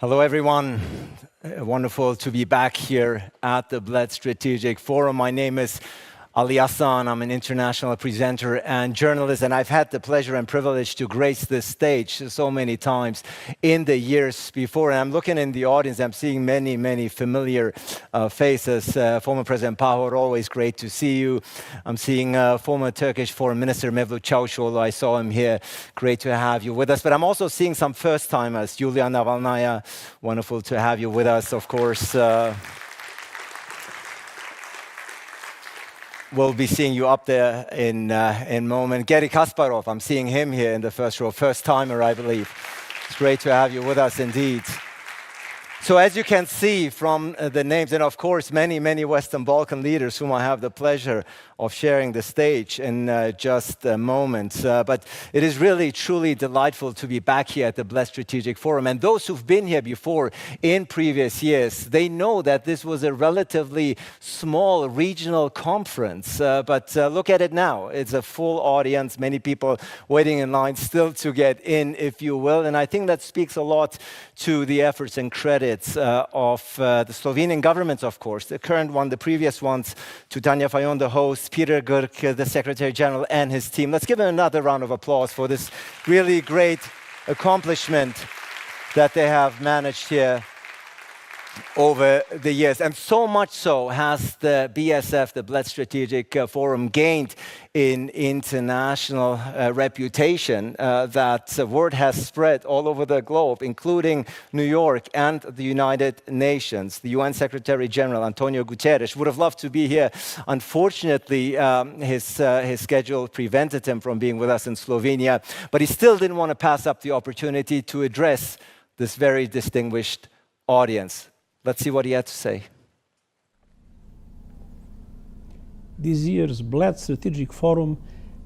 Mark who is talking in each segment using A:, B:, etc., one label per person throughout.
A: Hello, everyone. Wonderful to be back here at the Bled Strategic Forum. My name is Ali Hassan. I'm an international presenter and journalist, and I've had the pleasure and privilege to grace this stage so many times in the years before. And I'm looking in the audience, I'm seeing many, many familiar faces. Former President Pahor, always great to see you. I'm seeing former Turkish Foreign Minister Mevlut Çavuşoğlu. I saw him here. Great to have you with us. But I'm also seeing some first-timers. Yulia Navalnaya, wonderful to have you with us, of course. We'll be seeing you up there in a moment. Garry Kasparov, I'm seeing him here in the first row. First timer, I believe. It's great to have you with us indeed. So as you can see from the names, and of course many, many Western Balkan leaders whom I have the pleasure of sharing the stage in just a moment. But it is really, truly delightful to be back here at the Bled Strategic Forum. And those who've been here before in previous years, they know that this was a relatively small regional conference. But look at it now. It's a full audience, many people waiting in line still to get in, if you will. And I think that speaks a lot to the efforts and credits of the Slovenian government, of course, the current one, the previous ones, to Tanja Fajon, the host, Peter Gürk, the Secretary General, and his team. Let's give them another round of applause for this really great accomplishment that they have managed here over the years. And so much so has the BSF, the Bled Strategic Forum, gained in international reputation that word has spread all over the globe, including New York and the United Nations. The UN Secretary General, Antonio Guterres, would have loved to be here. Unfortunately, his schedule prevented him from being with us in Slovenia, but he still didn't want to pass up the opportunity to address this very distinguished audience. Let's see what he had to say.
B: This year's Bled Strategic Forum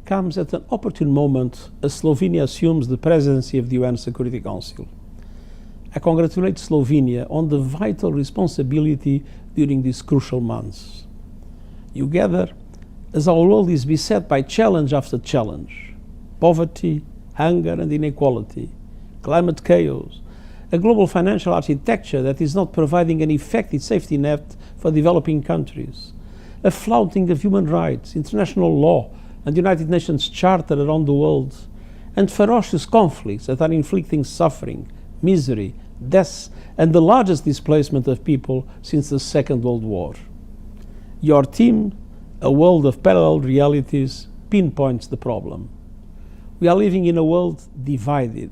B: comes at an opportune moment as Slovenia assumes the presidency of the UN Security Council. I congratulate Slovenia on the vital responsibility during these crucial months. You gather as our world is beset by challenge after challenge: poverty, hunger and inequality, climate chaos, a global financial architecture that is not providing an effective safety net for developing countries, a flouting of human rights, international law, and United Nations Charter around the world, and ferocious conflicts that are inflicting suffering, misery, deaths, and the largest displacement of people since the Second World War. Your team, A World of Parallel Realities, pinpoints the problem. We are living in a world divided.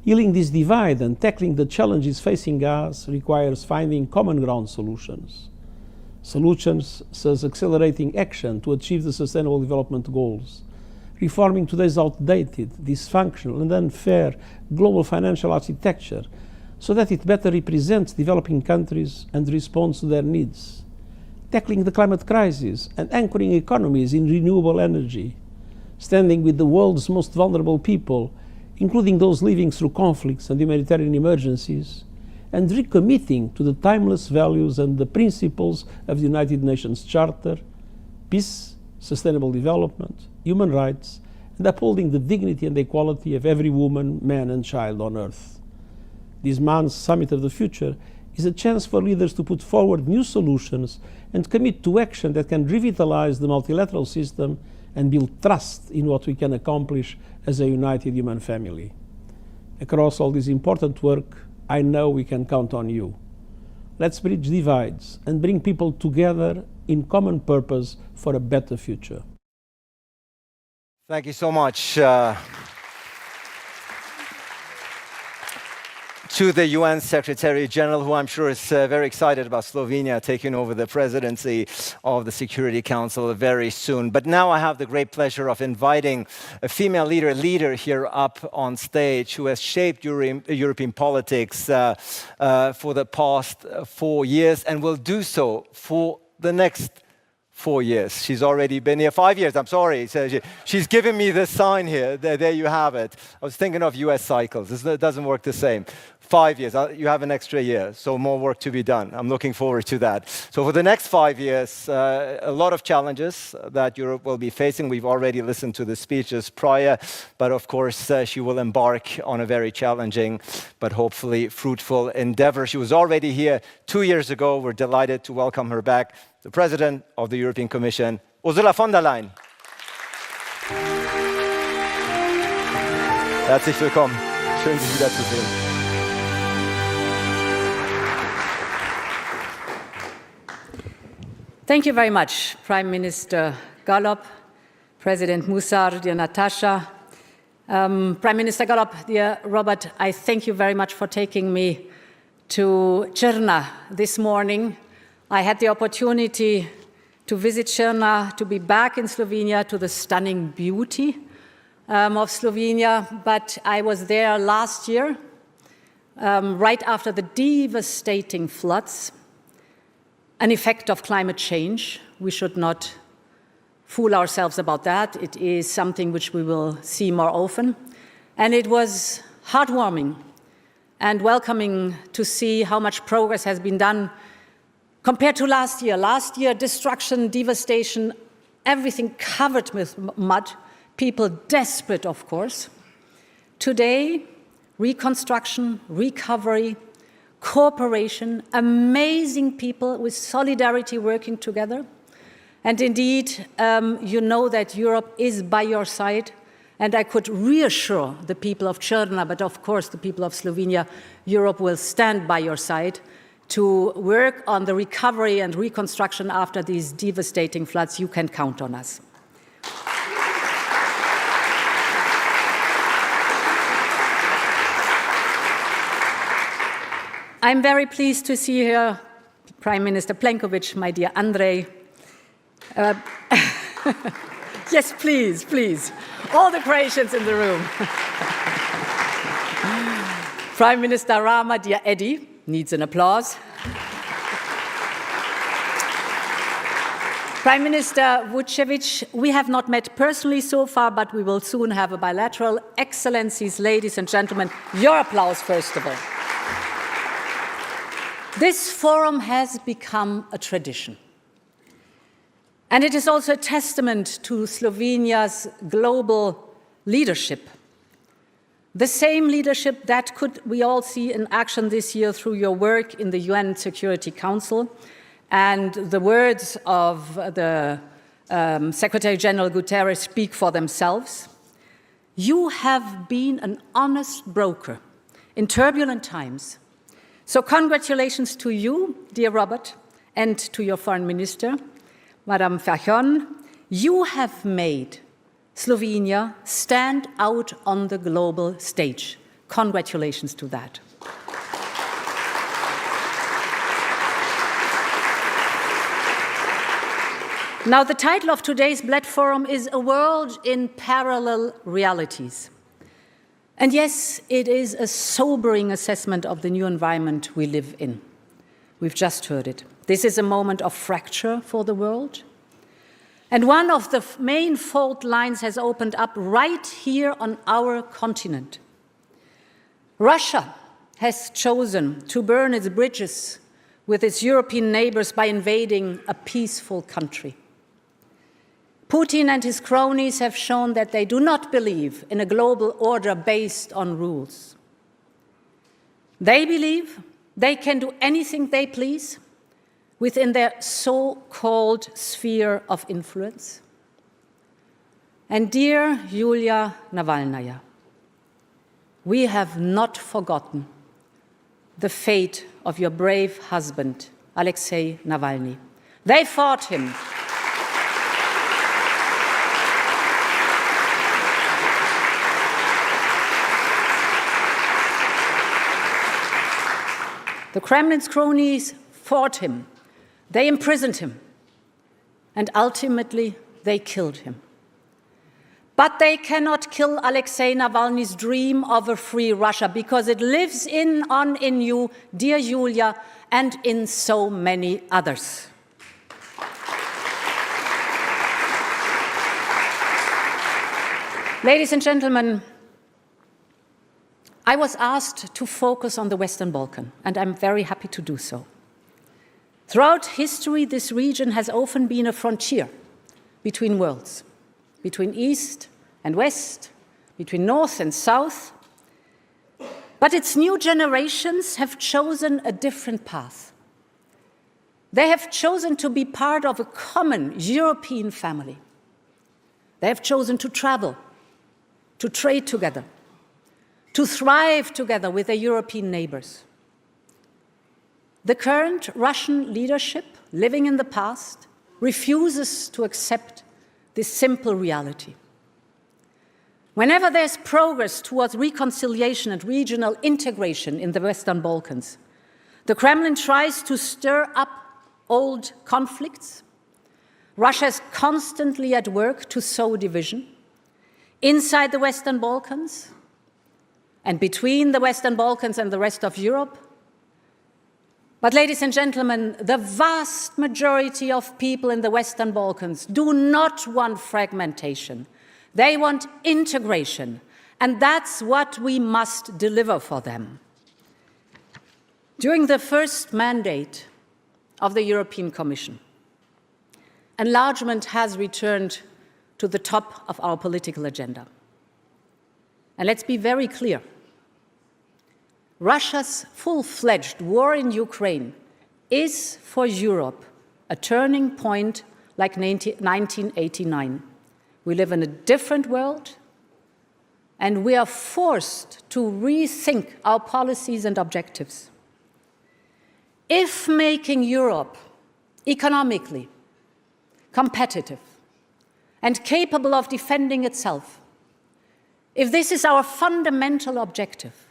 B: Healing this divide and tackling the challenges facing us requires finding common ground solutions. Solutions such as accelerating action to achieve the Sustainable Development Goals, reforming today's outdated, dysfunctional and unfair global financial architecture so that it better represents developing countries and responds to their needs, tackling the climate crisis and anchoring economies in renewable energy, standing with the world's most vulnerable people, including those living through conflicts and humanitarian emergencies, and recommitting to the timeless values and the principles of the United Nations Charter: peace, sustainable development, human rights, and upholding the dignity and equality of every woman, man, and child on earth. This month's Summit of the Future is a chance for leaders to put forward new solutions and commit to action that can revitalize the multilateral system and build trust in what we can accomplish as a united human family. Across all this important work, I know we can count on you. Let's bridge divides and bring people together in common purpose for a better future.
A: Thank you so much to the UN Secretary General, who I'm sure is very excited about Slovenia taking over the presidency of the Security Council very soon. But now I have the great pleasure of inviting a female leader here up on stage who has shaped European politics for the past 4 years and will do so for the next 4 years. She's already been here 5 years, I'm sorry. So she's given me this sign here. There you have it. I was thinking of US cycles. It doesn't work the same. 5 years, you have an extra year, so more work to be done. I'm looking forward to that. So for the next 5 years, a lot of challenges that Europe will be facing. We've already listened to the speeches prior, but of course, she will embark on a very challenging, but hopefully fruitful endeavor. She was already here 2 years ago. We're delighted to welcome her back, the President of the European Commission, Ursula von der Leyen. Herzlich willkommen. Schön, Sie wiederzusehen.
C: Thank you very much, Prime Minister Gallop, President Musar, dear Natasha. Prime Minister Gallop, dear Robert, I thank you very much for taking me to Črna this morning. I had the opportunity to visit Črna, to be back in Slovenia, to the stunning beauty of Slovenia, but I was there last year, right after the devastating floods, an effect of climate change. We should not fool ourselves about that. It is something which we will see more often. And it was heartwarming and welcoming to see how much progress has been done compared to last year. Last year, destruction, devastation, everything covered with mud, people desperate, of course. Today, reconstruction, recovery, cooperation, amazing people with solidarity working together. And indeed, you know that Europe is by your side. And I could reassure the people of Črna, but of course the people of Slovenia, Europe will stand by your side to work on the recovery and reconstruction after these devastating floods. You can count on us. I'm very pleased to see here Prime Minister Plenković, my dear Andrej. Yes, please, please. All the Croatians in the room. Prime Minister Rama, dear Eddie, needs an applause. Prime Minister Vučević, we have not met personally so far, but we will soon have a bilateral. Excellencies, ladies and gentlemen, your applause first of all. This forum has become a tradition. And it is also a testament to Slovenia's global leadership. The same leadership that we all see in action this year through your work in the UN Security Council and the words of the Secretary General Guterres speak for themselves. You have been an honest broker in turbulent times. So congratulations to you, dear Robert, and to your Foreign Minister, Madame Fajon. You have made Slovenia stand out on the global stage. Congratulations to that. Now, the title of today's Bled Forum is A World in Parallel Realities. And yes, it is a sobering assessment of the new environment we live in. We've just heard it. This is a moment of fracture for the world. And one of the main fault lines has opened up right here on our continent. Russia has chosen to burn its bridges with its European neighbors by invading a peaceful country. Putin and his cronies have shown that they do not believe in a global order based on rules. They believe they can do anything they please within their so-called sphere of influence. And dear Yulia Navalnaya, we have not forgotten the fate of your brave husband, Alexei Navalny. They fought him. The Kremlin's cronies fought him. They imprisoned him. And ultimately, they killed him. But they cannot kill Alexei Navalny's dream of a free Russia because it lives on in you, dear Yulia, and in so many others. Ladies and gentlemen, I was asked to focus on the Western Balkan, and I'm very happy to do so. Throughout history, this region has often been a frontier between worlds, between East and West, between North and South. But its new generations have chosen a different path. They have chosen to be part of a common European family. They have chosen to travel, to trade together, to thrive together with their European neighbors. The current Russian leadership, living in the past, refuses to accept this simple reality. Whenever there's progress towards reconciliation and regional integration in the Western Balkans, the Kremlin tries to stir up old conflicts. Russia is constantly at work to sow division inside the Western Balkans and between the Western Balkans and the rest of Europe. But, ladies and gentlemen, the vast majority of people in the Western Balkans do not want fragmentation. They want integration, and that's what we must deliver for them. During the first mandate of the European Commission, enlargement has returned to the top of our political agenda. And let's be very clear. Russia's full-fledged war in Ukraine is for Europe a turning point like 1989. We live in a different world, and we are forced to rethink our policies and objectives. If making Europe economically competitive and capable of defending itself, if this is our fundamental objective,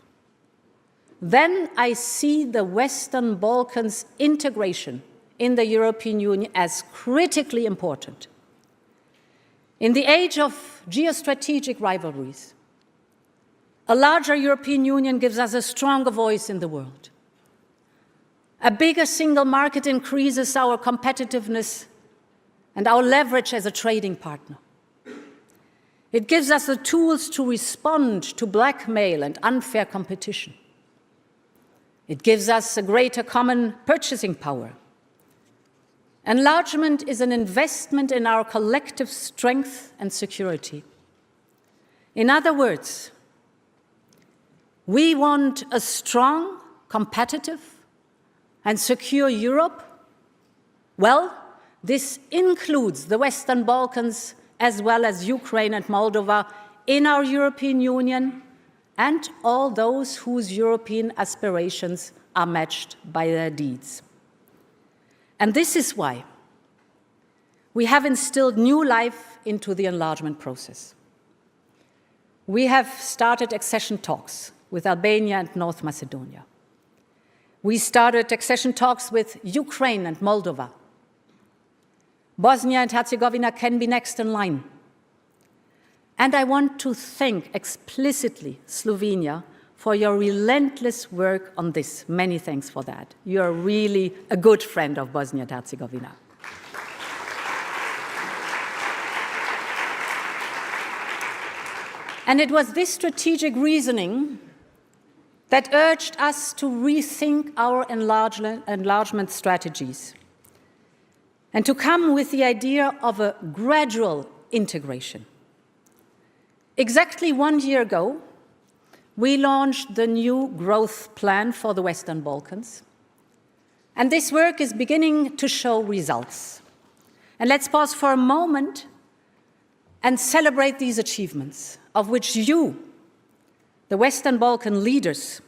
C: then I see the Western Balkans' integration in the European Union as critically important. In the age of geostrategic rivalries, a larger European Union gives us a stronger voice in the world. A bigger single market increases our competitiveness and our leverage as a trading partner. It gives us the tools to respond to blackmail and unfair competition. It gives us a greater common purchasing power. Enlargement is an investment in our collective strength and security. In other words, we want a strong, competitive, and secure Europe. Well, this includes the Western Balkans as well as Ukraine and Moldova in our European Union, and all those whose European aspirations are matched by their deeds. And this is why we have instilled new life into the enlargement process. We have started accession talks with Albania and North Macedonia. We started accession talks with Ukraine and Moldova. Bosnia and Herzegovina can be next in line. And I want to thank explicitly Slovenia for your relentless work on this. Many thanks for that. You are really a good friend of Bosnia and Herzegovina. And it was this strategic reasoning that urged us to rethink our enlargement strategies and to come with the idea of a gradual integration. Exactly 1 year ago, we launched the new growth plan for the Western Balkans. And this work is beginning to show results. And let's pause for a moment and celebrate these achievements, of which you, the Western Balkan leaders,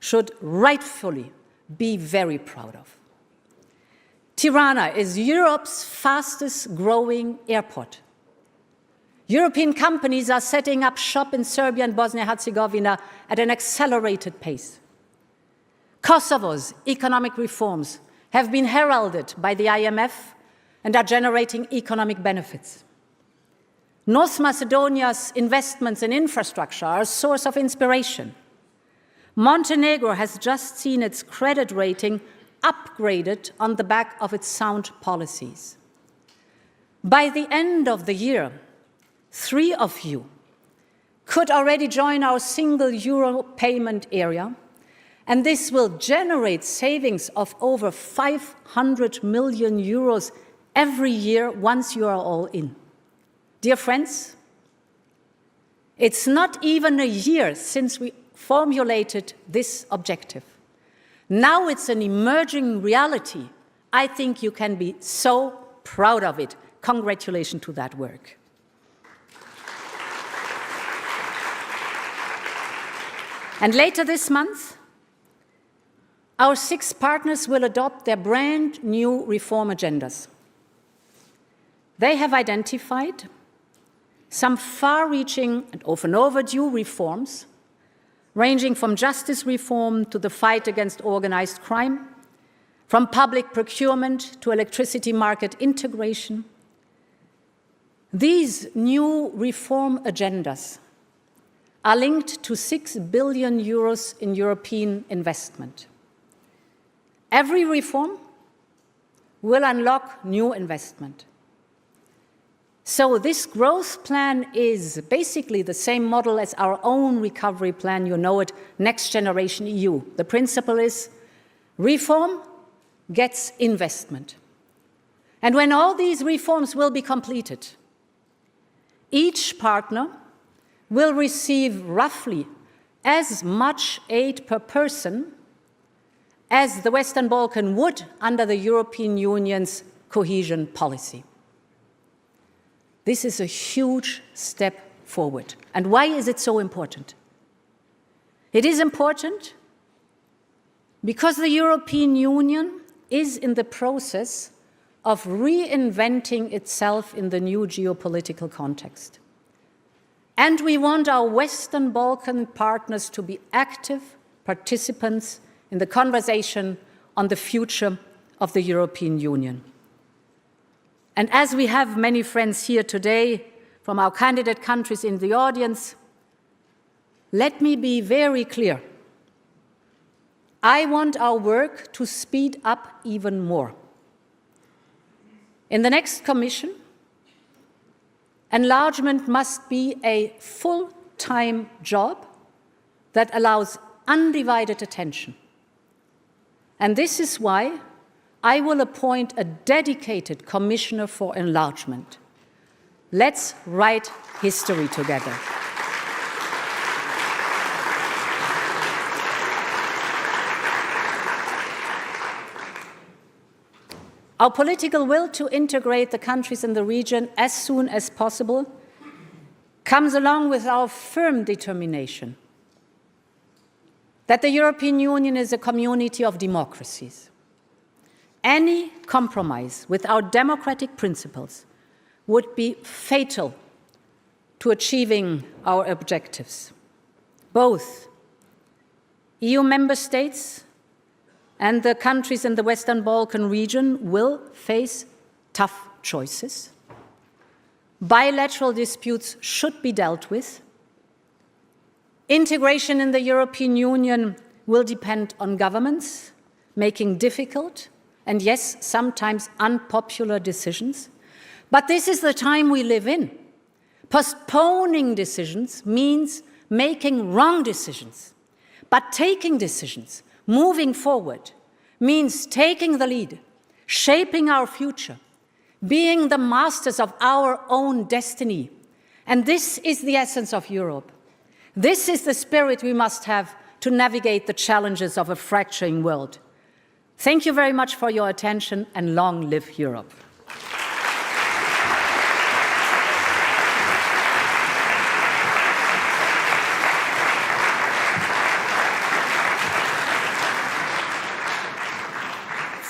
C: should rightfully be very proud of. Tirana is Europe's fastest growing airport. European companies are setting up shop in Serbia and Bosnia-Herzegovina at an accelerated pace. Kosovo's economic reforms have been heralded by the IMF and are generating economic benefits. North Macedonia's investments in infrastructure are a source of inspiration. Montenegro has just seen its credit rating upgraded on the back of its sound policies. By the end of the year, 3 of you could already join our single euro payment area, and this will generate savings of over 500 million euros every year once you are all in. Dear friends, it's not even a year since we formulated this objective. Now it's an emerging reality. I think you can be so proud of it. Congratulations to that work. And later this month, our 6 partners will adopt their brand new reform agendas. They have identified some far-reaching and often overdue reforms, ranging from justice reform to the fight against organized crime, from public procurement to electricity market integration. These new reform agendas are linked to 6 billion euros in European investment. Every reform will unlock new investment. So this growth plan is basically the same model as our own recovery plan. You know it, Next Generation EU. The principle is reform gets investment. And when all these reforms will be completed, each partner will receive roughly as much aid per person as the Western Balkan would under the European Union's cohesion policy. This is a huge step forward. And why is it so important? It is important because the European Union is in the process of reinventing itself in the new geopolitical context. And we want our Western Balkan partners to be active participants in the conversation on the future of the European Union. And as we have many friends here today from our candidate countries in the audience, let me be very clear. I want our work to speed up even more. In the next Commission, enlargement must be a full-time job that allows undivided attention. And this is why I will appoint a dedicated commissioner for enlargement. Let's write history together. Our political will to integrate the countries in the region as soon as possible comes along with our firm determination that the European Union is a community of democracies. Any compromise with our democratic principles would be fatal to achieving our objectives. Both EU member states and the countries in the Western Balkan region will face tough choices. Bilateral disputes should be dealt with. Integration in the European Union will depend on governments making difficult and, yes, sometimes unpopular decisions. But this is the time we live in. Postponing decisions means making wrong decisions. But taking decisions, moving forward, means taking the lead, shaping our future, being the masters of our own destiny. And this is the essence of Europe. This is the spirit we must have to navigate the challenges of a fracturing world. Thank you very much for your attention, and long live Europe.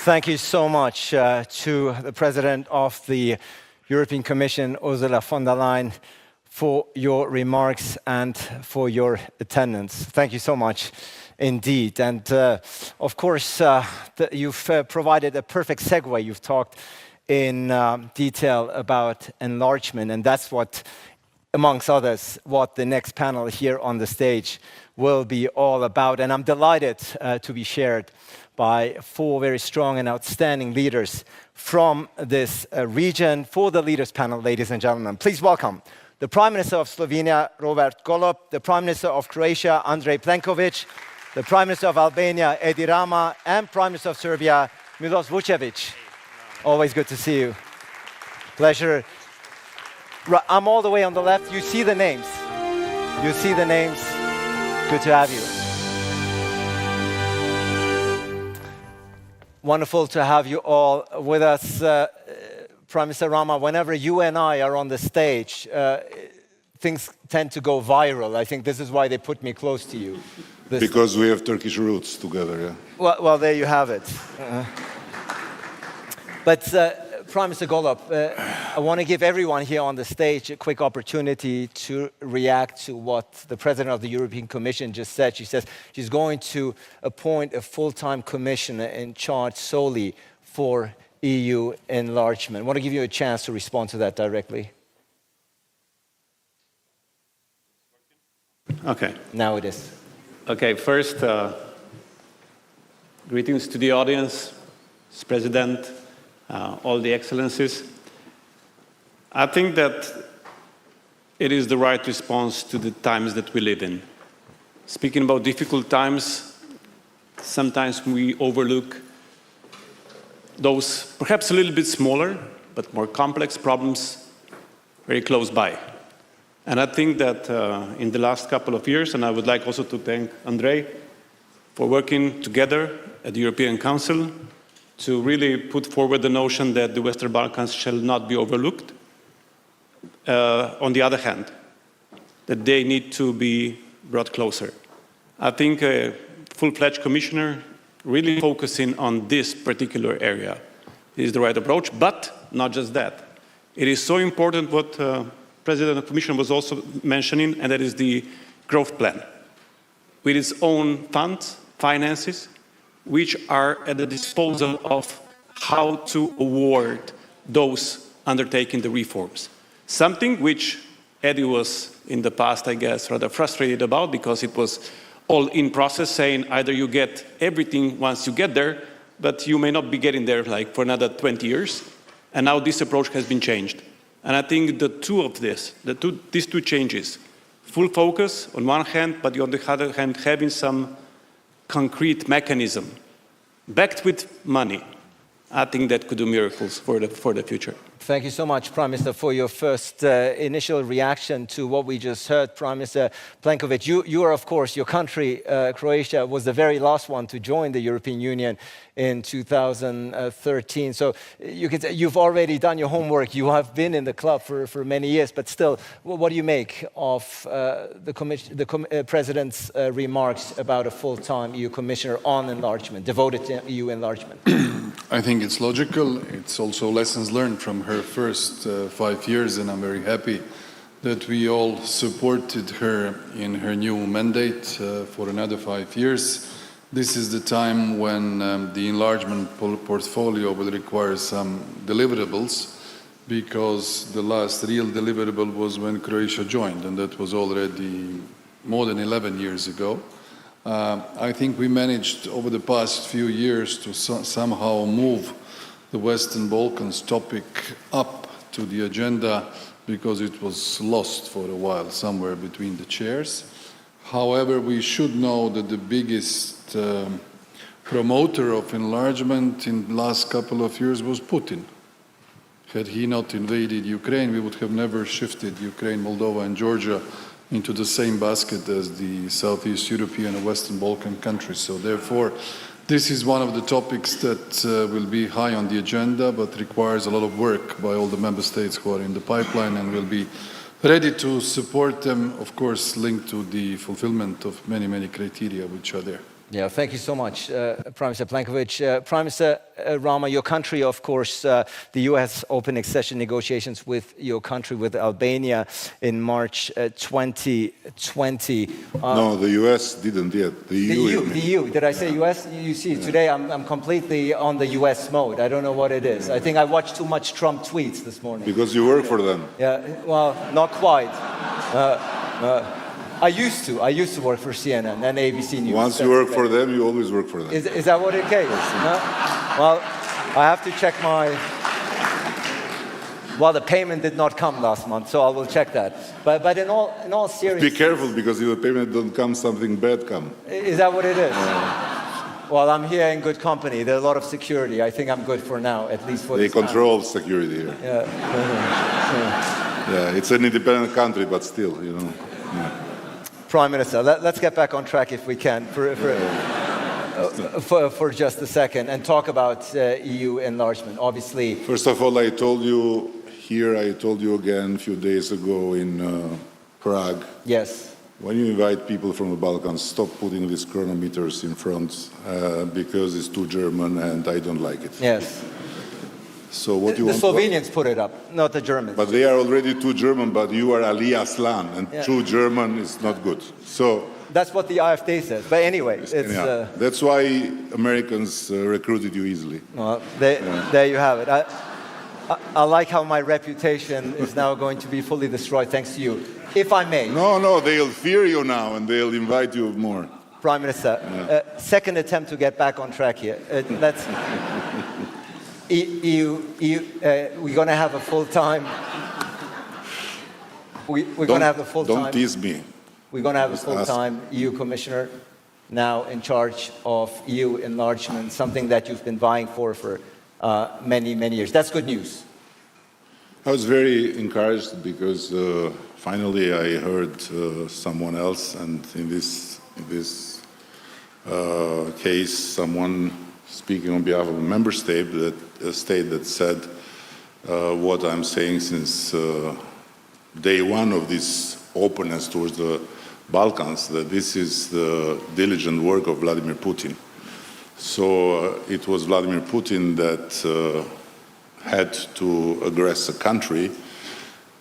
A: Thank you so much to the President of the European Commission, Ursula von der Leyen, for your remarks and for your attendance. Thank you so much indeed. And of course, you've provided a perfect segue. You've talked in detail about enlargement, and that's what, amongst others, what the next panel here on the stage will be all about. And I'm delighted to be shared by 4 very strong and outstanding leaders from this region. For the leaders panel, ladies and gentlemen, please welcome the Prime Minister of Slovenia, Robert Golob, the Prime Minister of Croatia, Andrej Plenković, the Prime Minister of Albania, Edi Rama, and Prime Minister of Serbia, Milos Vučević. Always good to see you. Pleasure. I'm all the way on the left. You see the names. You see the names. Good to have you. Wonderful to have you all with us. Prime Minister Rama, whenever you and I are on the stage, things tend to go viral. I think this is why they put me close to you.
D: Because we have Turkish roots together, yeah.
A: Well, there you have it. But Prime Minister Golob, I want to give everyone here on the stage a quick opportunity to react to what the President of the European Commission just said. She says she's going to appoint a full-time commissioner in charge solely for EU enlargement. I want to give you a chance to respond to that directly.
E: Okay.
A: Now it is.
E: Okay, first, greetings to the audience, President, all the excellencies. I think that it is the right response to the times that we live in. Speaking about difficult times, sometimes we overlook those perhaps a little bit smaller, but more complex problems very close by. And I think that in the last couple of years, and I would like also to thank Andrej for working together at the European Council to really put forward the notion that the Western Balkans shall not be overlooked. On the other hand, that they need to be brought closer. I think a full-fledged commissioner really focusing on this particular area is the right approach, but not just that. It is so important what President of the Commission was also mentioning, and that is the growth plan, with its own funds, finances, which are at the disposal of how to award those undertaking the reforms. Something which Eddie was, in the past, I guess, rather frustrated about, because it was all in process, saying either you get everything once you get there, but you may not be getting there like for another 20 years. And now this approach has been changed. And I think these two changes, full focus on one hand, but on the other hand, having some concrete mechanism backed with money, I think that could do miracles for the future.
A: Thank you so much, Prime Minister, for your first initial reaction to what we just heard. Prime Minister Plenković, you are, of course, your country, Croatia, was the very last one to join the European Union in 2013. So you can say you've already done your homework. You have been in the club for many years, but still, what do you make of the President's remarks about a full-time EU commissioner on enlargement, devoted to EU enlargement?
D: I think it's logical. It's also lessons learned from her first 5 years, and I'm very happy that we all supported her in her new mandate for another 5 years. This is the time when the enlargement portfolio will require some deliverables, because the last real deliverable was when Croatia joined, and that was already more than 11 years ago. I think we managed over the past few years to somehow move the Western Balkans topic up to the agenda, because it was lost for a while somewhere between the chairs. However, we should know that the biggest promoter of enlargement in the last couple of years was Putin. Had he not invaded Ukraine, we would have never shifted Ukraine, Moldova and Georgia into the same basket as the Southeast European and Western Balkan countries. So therefore, this is one of the topics that will be high on the agenda, but requires a lot of work by all the member states who are in the pipeline, and will be ready to support them, of course, linked to the fulfillment of many, many criteria which are there.
A: Yeah, thank you so much, Prime Minister Plenković. Prime Minister Rama, your country, of course, the EU has opened accession negotiations with your country, with Albania, in March 2020.
D: No, the US didn't yet. The EU.
A: Did I say US? You see, today I'm completely on the US mode. I don't know what it is. I think I watched too much Trump tweets this morning.
D: Because you work for them.
A: Yeah, well, not quite. I used to work for CNN and ABC News.
D: Once you work for them, you always work for them.
A: Is that what it is? No? Well, I have to check my... Well, the payment did not come last month, so I will check that. But in all seriousness...
F: Be careful, because if the payment don't come, something bad come.
A: Is that what it is? Well, I'm here in good company. There's a lot of security. I think I'm good for now, at least for
F: They
A: this time.
F: control security here.
A: Yeah.
F: Yeah, it's an independent country, but still, you know. Yeah.
A: Prime Minister, let's get back on track if we can for just a second and talk about EU enlargement. Obviously...
F: First of all, I told you here, I told you again a few days ago in Prague.
A: Yes.
F: When you invite people from the Balkans, stop putting these chronometers in front because it's too German and I don't like it.
A: Yes.
F: So what you
A: the
F: want?
A: Slovenians put it up, not the Germans.
F: But they are already too German, but you are Ali Aslan, and too German is not good. So
A: that's what the AfD says. But anyway, it's...
F: that's why Americans recruited you easily.
A: Well, there you have it. I like how my reputation is now going to be fully destroyed thanks to you. If I may.
F: No, they'll fear you now and they'll invite you more.
A: Prime Minister, second attempt to get back on track here. Let's... we're going to have a full-time... We're going to have a full-time...
F: Don't tease me.
A: We're going to have a full-time EU commissioner now in charge of EU enlargement, something that you've been vying for many, many years. That's good news.
F: I was very encouraged because finally I heard someone else, and in this case, someone speaking on behalf of a member state that said what I'm saying since day one of this openness towards the Balkans, that this is the diligent work of Vladimir Putin. So it was Vladimir Putin that had to aggress a country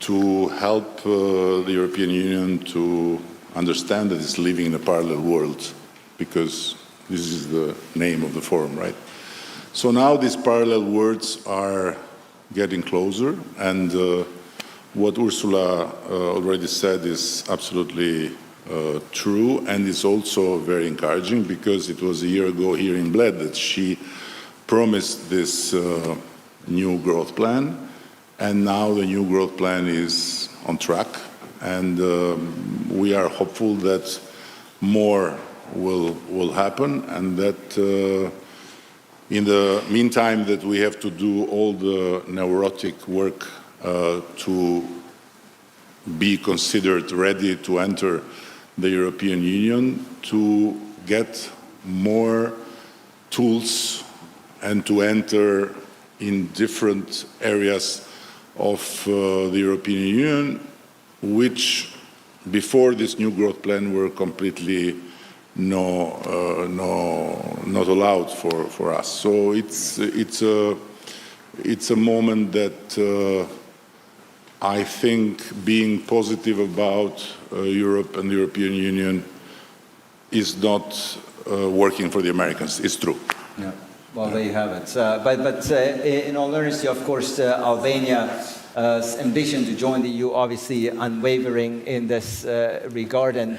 F: to help the European Union to understand that it's living in a parallel world, because this is the name of the forum, right? So now these parallel worlds are getting closer, and what Ursula already said is absolutely true, and it's also very encouraging, because it was a year ago here in Bled that she promised this new growth plan, and now the new growth plan is on track, and we are hopeful that more will happen, and that in the meantime that we have to do all the neurotic work to be considered ready to enter the European Union, to get more tools and to enter in different areas of the European Union, which before this new growth plan were completely not allowed for us. So it's a moment that I think being positive about Europe and the European Union is not working for the Americans. It's true.
A: Yeah. Well, there you have it. But in all earnestly, of course, Albania's ambition to join the EU obviously unwavering in this regard, and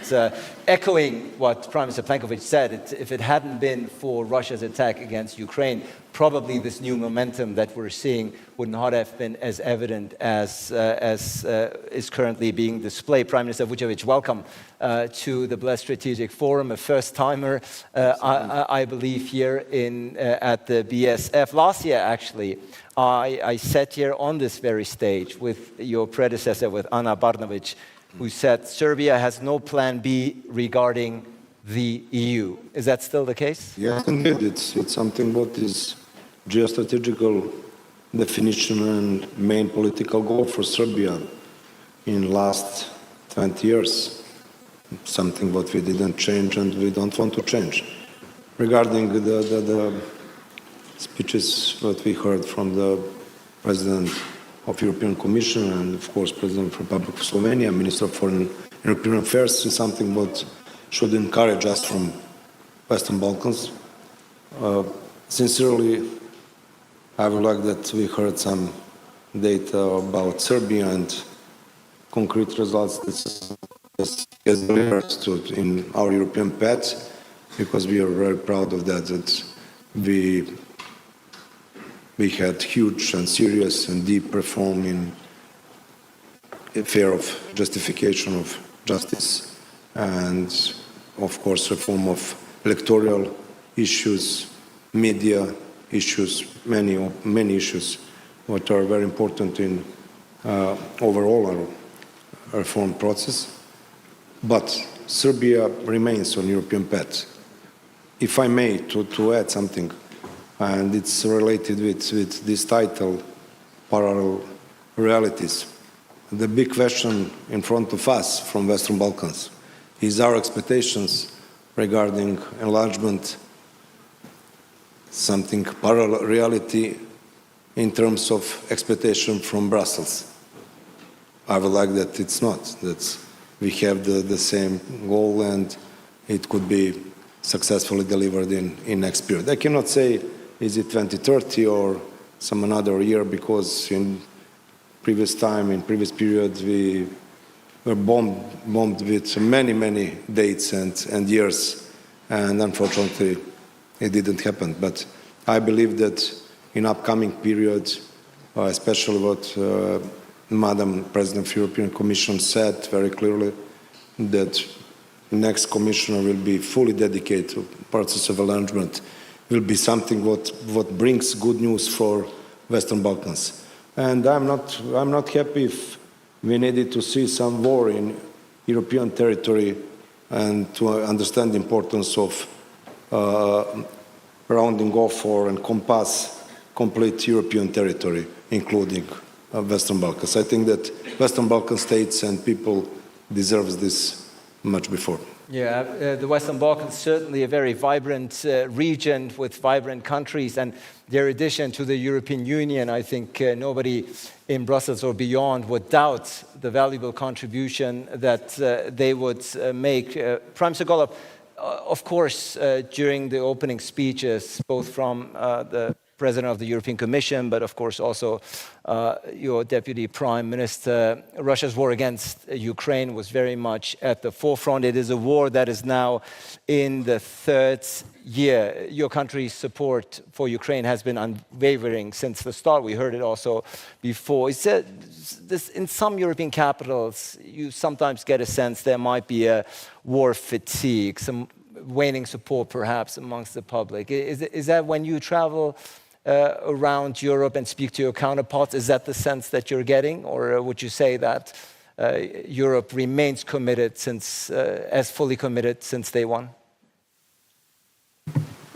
A: echoing what Prime Minister Plenković said, if it hadn't been for Russia's attack against Ukraine, probably this new momentum that we're seeing would not have been as evident as is currently being displayed. Prime Minister Vučević, welcome to the Bled Strategic Forum, a first-timer, I believe, here at the BSF. Last year, actually, I sat here on this very stage with your predecessor, with Ana Barnović, who said Serbia has no plan B regarding the EU. Is that still the case?
G: Yes, indeed. It's something what is geostrategical definition and main political goal for Serbia in last 20 years. Something what we didn't change and we don't want to change. Regarding the speeches that we heard from the President of European Commission and of course President of the Republic of Slovenia, Minister of Foreign European Affairs, is something what should encourage us from Western Balkans. Sincerely, I would like that we heard some data about Serbia and concrete results that has been in our European path, because we are very proud of that we we had huge and serious and deep reform in affair of justification of justice, and of course reform of electoral issues, media issues, many issues that are very important in overall our reform process. But Serbia remains on European path. If I may, to add something, and it's related with this title, Parallel Realities. The big question in front of us from Western Balkans is our expectations regarding enlargement, something parallel reality in terms of expectation from Brussels. I would like that it's not, that we have the same goal and it could be successfully delivered in next period. I cannot say is it 2030 or some another year, because in previous periods we were bombed with many dates and years, and unfortunately it didn't happen. But I believe that in upcoming periods, especially what Madam President of the European Commission said very clearly, that next commissioner will be fully dedicated to process of enlargement, will be something what brings good news for Western Balkans. And I'm not happy if we needed to see some war in European territory and to understand the importance of rounding off or encompass complete European territory, including Western Balkans. I think that Western Balkan states and people deserves this much before.
A: Yeah, the Western Balkans certainly a very vibrant region with vibrant countries, and their addition to the European Union, I think nobody in Brussels or beyond would doubt the valuable contribution that they would make. Prime Minister Golob, of course, during the opening speeches, both from the President of the European Commission, but of course also your Deputy Prime Minister, Russia's war against Ukraine was very much at the forefront. It is a war that is now in the third year. Your country's support for Ukraine has been unwavering since the start. We heard it also before. Is this, in some European capitals, you sometimes get a sense there might be a war fatigue, some waning support perhaps amongst the public. Is that when you travel around Europe and speak to your counterparts, is that the sense that you're getting? Or would you say that Europe remains committed since, as fully committed since day one?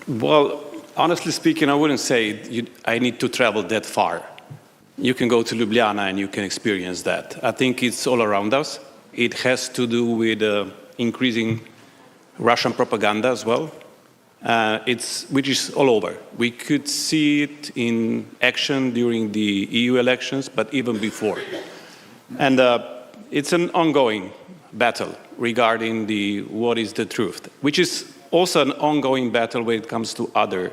E: Well, honestly speaking, I wouldn't say I need to travel that far. You can go to Ljubljana and you can experience that. I think it's all around us. It has to do with increasing Russian propaganda as well. Which is all over. We could see it in action during the EU elections, but even before. And it's an ongoing battle regarding what is the truth, which is also an ongoing battle when it comes to other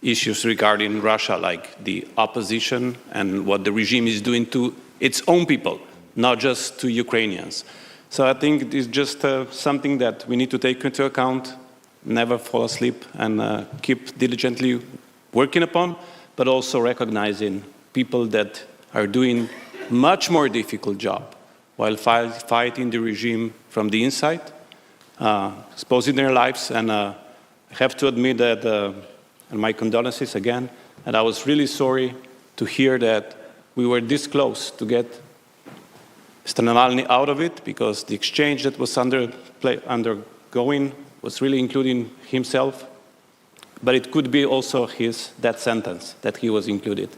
E: issues regarding Russia, like the opposition and what the regime is doing to its own people, not just to Ukrainians. So I think it's just something that we need to take into account, never fall asleep, and keep diligently working upon, but also recognizing people that are doing much more difficult job while fighting the regime from the inside, exposing their lives. And I have to admit that, and my condolences again, and I was really sorry to hear that we were this close to get Mr. Navalny out of it, because the exchange that was undergoing was really including himself, but it could be also his death sentence that he was included.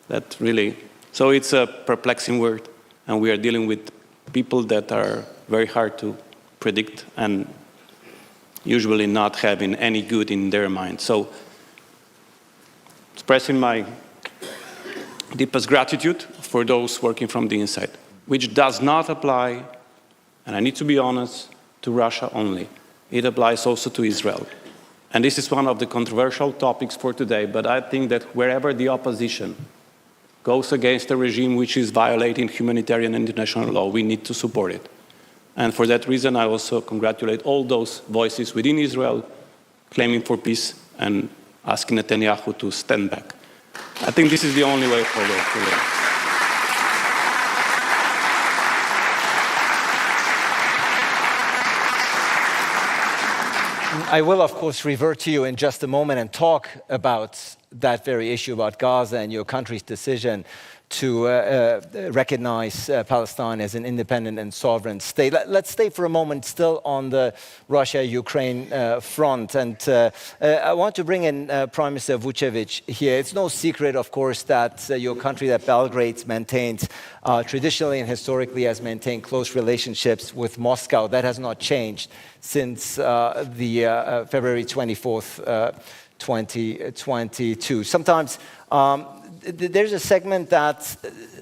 E: That really, so it's a perplexing word, and we are dealing with people that are very hard to predict and usually not having any good in their mind. So expressing my deepest gratitude for those working from the inside, which does not apply, and I need to be honest, to Russia only. It applies also to Israel. And this is one of the controversial topics for today, but I think that wherever the opposition goes against a regime which is violating humanitarian and international law, we need to support it. And for that reason, I also congratulate all those voices within Israel claiming for peace and asking Netanyahu to stand back. I think this is the only way forward.
A: I will, of course, revert to you in just a moment and talk about that very issue about Gaza and your country's decision to recognize Palestine as an independent and sovereign state. Let's stay for a moment still on the Russia-Ukraine front. And I want to bring in Prime Minister Vučević here. It's no secret, of course, that your country, that Belgrade maintains, traditionally and historically has maintained close relationships with Moscow. That has not changed since the February 24th, 2022. Sometimes there's a segment that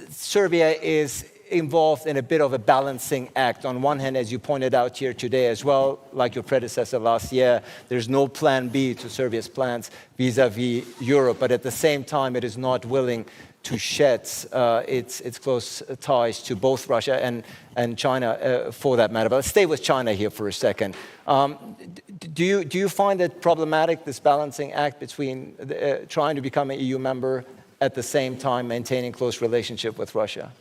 A: Serbia is involved in a bit of a balancing act. On one hand, as you pointed out here today as well, like your predecessor last year, there's no plan B to Serbia's plans vis-à-vis Europe, but at the same time, it is not willing to shed its close ties to both Russia and China, for that matter. But let's stay with China here for a second. Do you find it problematic, this balancing act between trying to become an EU member at the same time maintaining close relationship with Russia?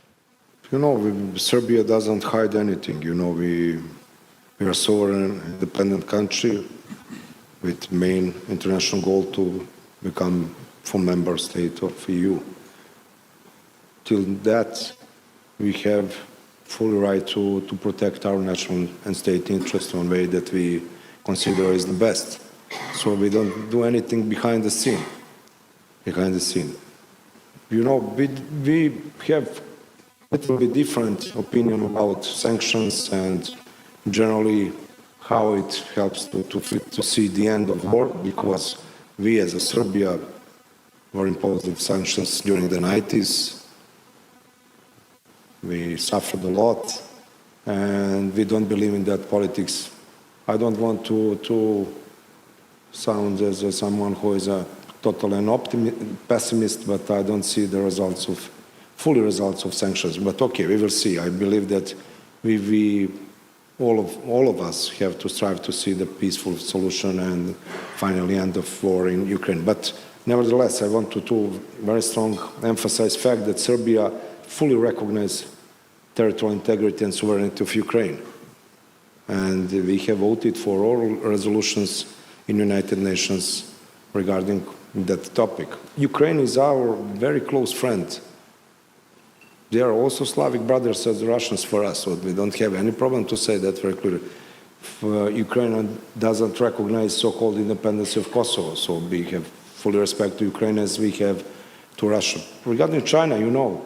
G: You know, Serbia doesn't hide anything. You know, we are a sovereign, independent country with main international goal to become full member state of EU. Till that, we have full right to protect our national and state interests in a way that we consider is the best. So we don't do anything behind the scene. You know, we have a little bit different opinion about sanctions and generally how it helps to see the end of war, because we as a Serbia were imposed with sanctions during the 90s. We suffered a lot, and we don't believe in that politics. I don't want to sound as someone who is a total and pessimist, but I don't see the full results of sanctions. But okay, we will see. I believe that all of us have to strive to see the peaceful solution and finally end of war in Ukraine. But nevertheless, I want to very strong emphasize fact that Serbia fully recognizes territorial integrity and sovereignty of Ukraine. And we have voted for all resolutions in United Nations regarding that topic. Ukraine is our very close friend. They are also Slavic brothers as Russians for us, so we don't have any problem to say that very clearly. Ukraine doesn't recognize so-called independence of Kosovo, so we have full respect to Ukraine as we have to Russia. Regarding China, you know,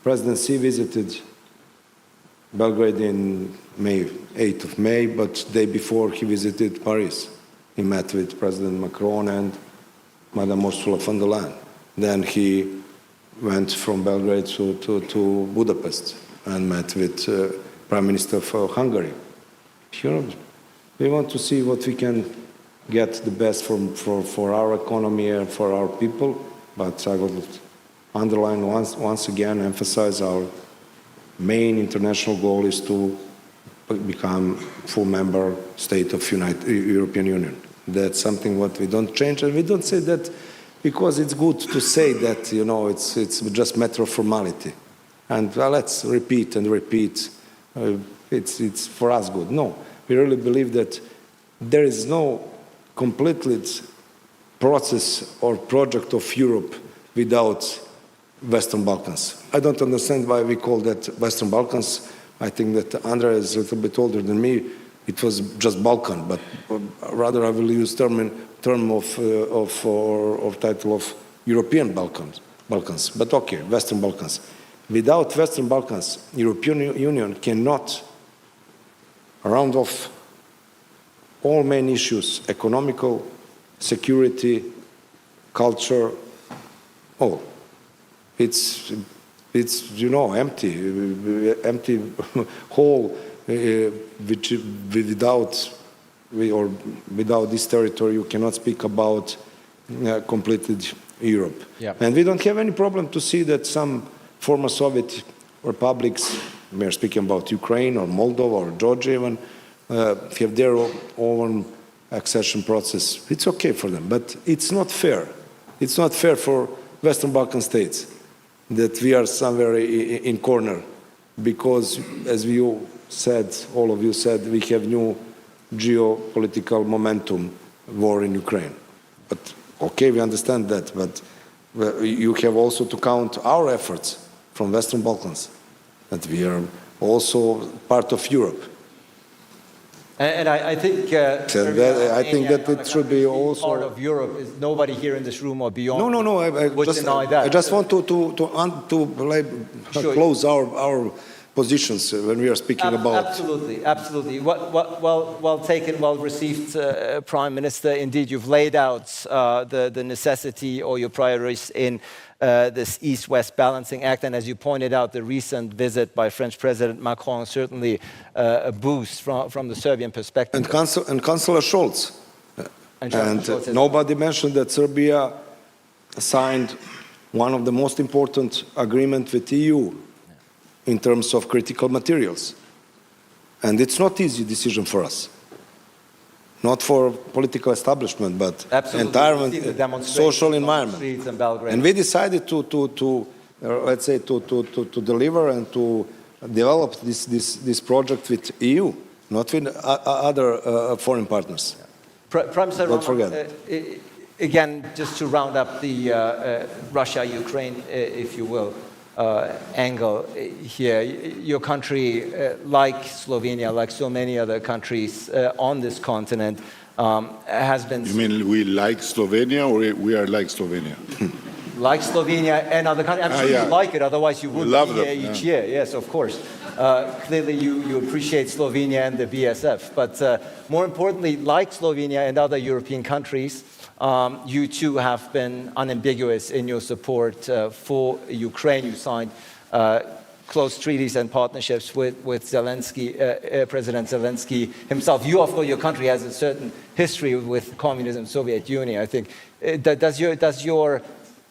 G: President Xi visited Belgrade in 8th of May, but the day before he visited Paris. He met with President Macron and Madame Ursula von der Leyen. Then he went from Belgrade to Budapest and met with Prime Minister of Hungary. You know, we want to see what we can get the best for our economy and for our people, but I would underline once again, emphasize our main international goal is to become full member state of European Union. That's something what we don't change, and we don't say that because it's good to say that, you know, it's just matter of formality. And let's repeat and repeat. It's for us good. No, we really believe that there is no completed process or project of Europe without Western Balkans. I don't understand why we call that Western Balkans. I think that Andrea is a little bit older than me. It was just Balkan, but rather I will use term of title of European Balkans. But okay, Western Balkans. Without Western Balkans, European Union cannot round off all main issues: economical, security, culture, all. It's you know, empty hole, which without this territory you cannot speak about completed Europe.
A: Yeah.
G: And we don't have any problem to see that some former Soviet republics, we are speaking about Ukraine or Moldova or Georgia even, have their own accession process. It's okay for them, but it's not fair. It's not fair for Western Balkan states, that we are somewhere in corner, because, as you said, all of you said, we have new geopolitical momentum, war in Ukraine. But okay, we understand that, but you have also to count our efforts from Western Balkans, that we are also part of Europe.
A: And I think
G: I think that it should be also
A: part of Europe. Is nobody here in this room or beyond?
G: No. I just want to close our positions when we are speaking about.
A: Absolutely. Well taken, well received, Prime Minister. Indeed, you've laid out the necessity or your priorities in this East-West Balancing Act, and as you pointed out, the recent visit by French President Macron certainly a boost from the Serbian perspective.
G: And Chancellor Scholz. And nobody mentioned that Serbia signed one of the most important agreements with the EU in terms of critical materials. And it's not an easy decision for us. Not for political establishment, but environment, social environment. And we decided to let's say, to deliver and to develop this project with EU, not with other foreign partners.
A: Prime Minister
G: Don't
A: Rama,
G: forget.
A: Again, just to round up the Russia-Ukraine, if you will, angle here. Your country, like Slovenia, like so many other countries on this continent, has been...
F: You mean we like Slovenia or we are like Slovenia?
A: Like Slovenia and other countries. I'm sure you like it, otherwise you wouldn't be here each year. Yes, of course. Clearly you appreciate Slovenia and the BSF. But more importantly, like Slovenia and other European countries, you too have been unambiguous in your support for Ukraine. You signed close treaties and partnerships with Zelensky, President Zelensky himself. You, of course, your country has a certain history with communism, Soviet Union. I think does your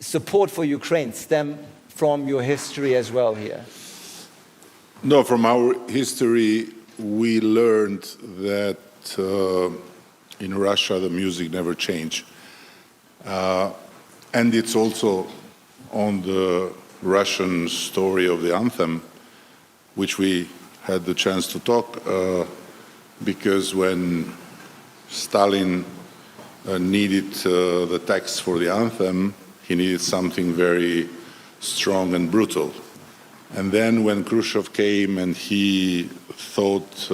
A: support for Ukraine stem from your history as well here?
F: No, from our history, we learned that in Russia the music never changed. And it's also on the Russian story of the anthem, which we had the chance to talk, because when Stalin needed the text for the anthem, he needed something very strong and brutal. And then when Khrushchev came and he thought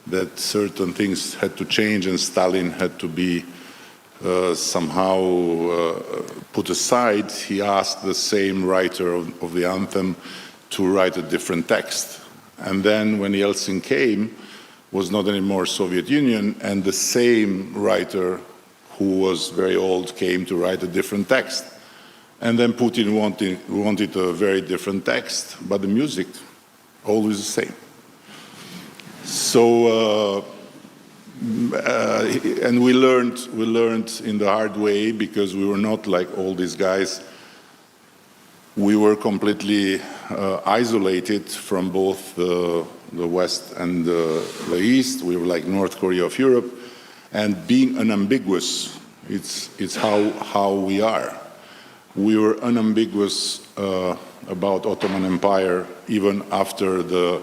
F: that certain things had to change and Stalin had to be somehow put aside, he asked the same writer of the anthem to write a different text. And then when Yeltsin came, was not anymore Soviet Union, and the same writer who was very old came to write a different text. And then Putin wanted a very different text, but the music always the same. So and we learned in the hard way, because we were not like all these guys. We were completely isolated from both the West and the East. We were like North Korea of Europe, and being unambiguous, it's how we are. We were unambiguous about Ottoman Empire even after the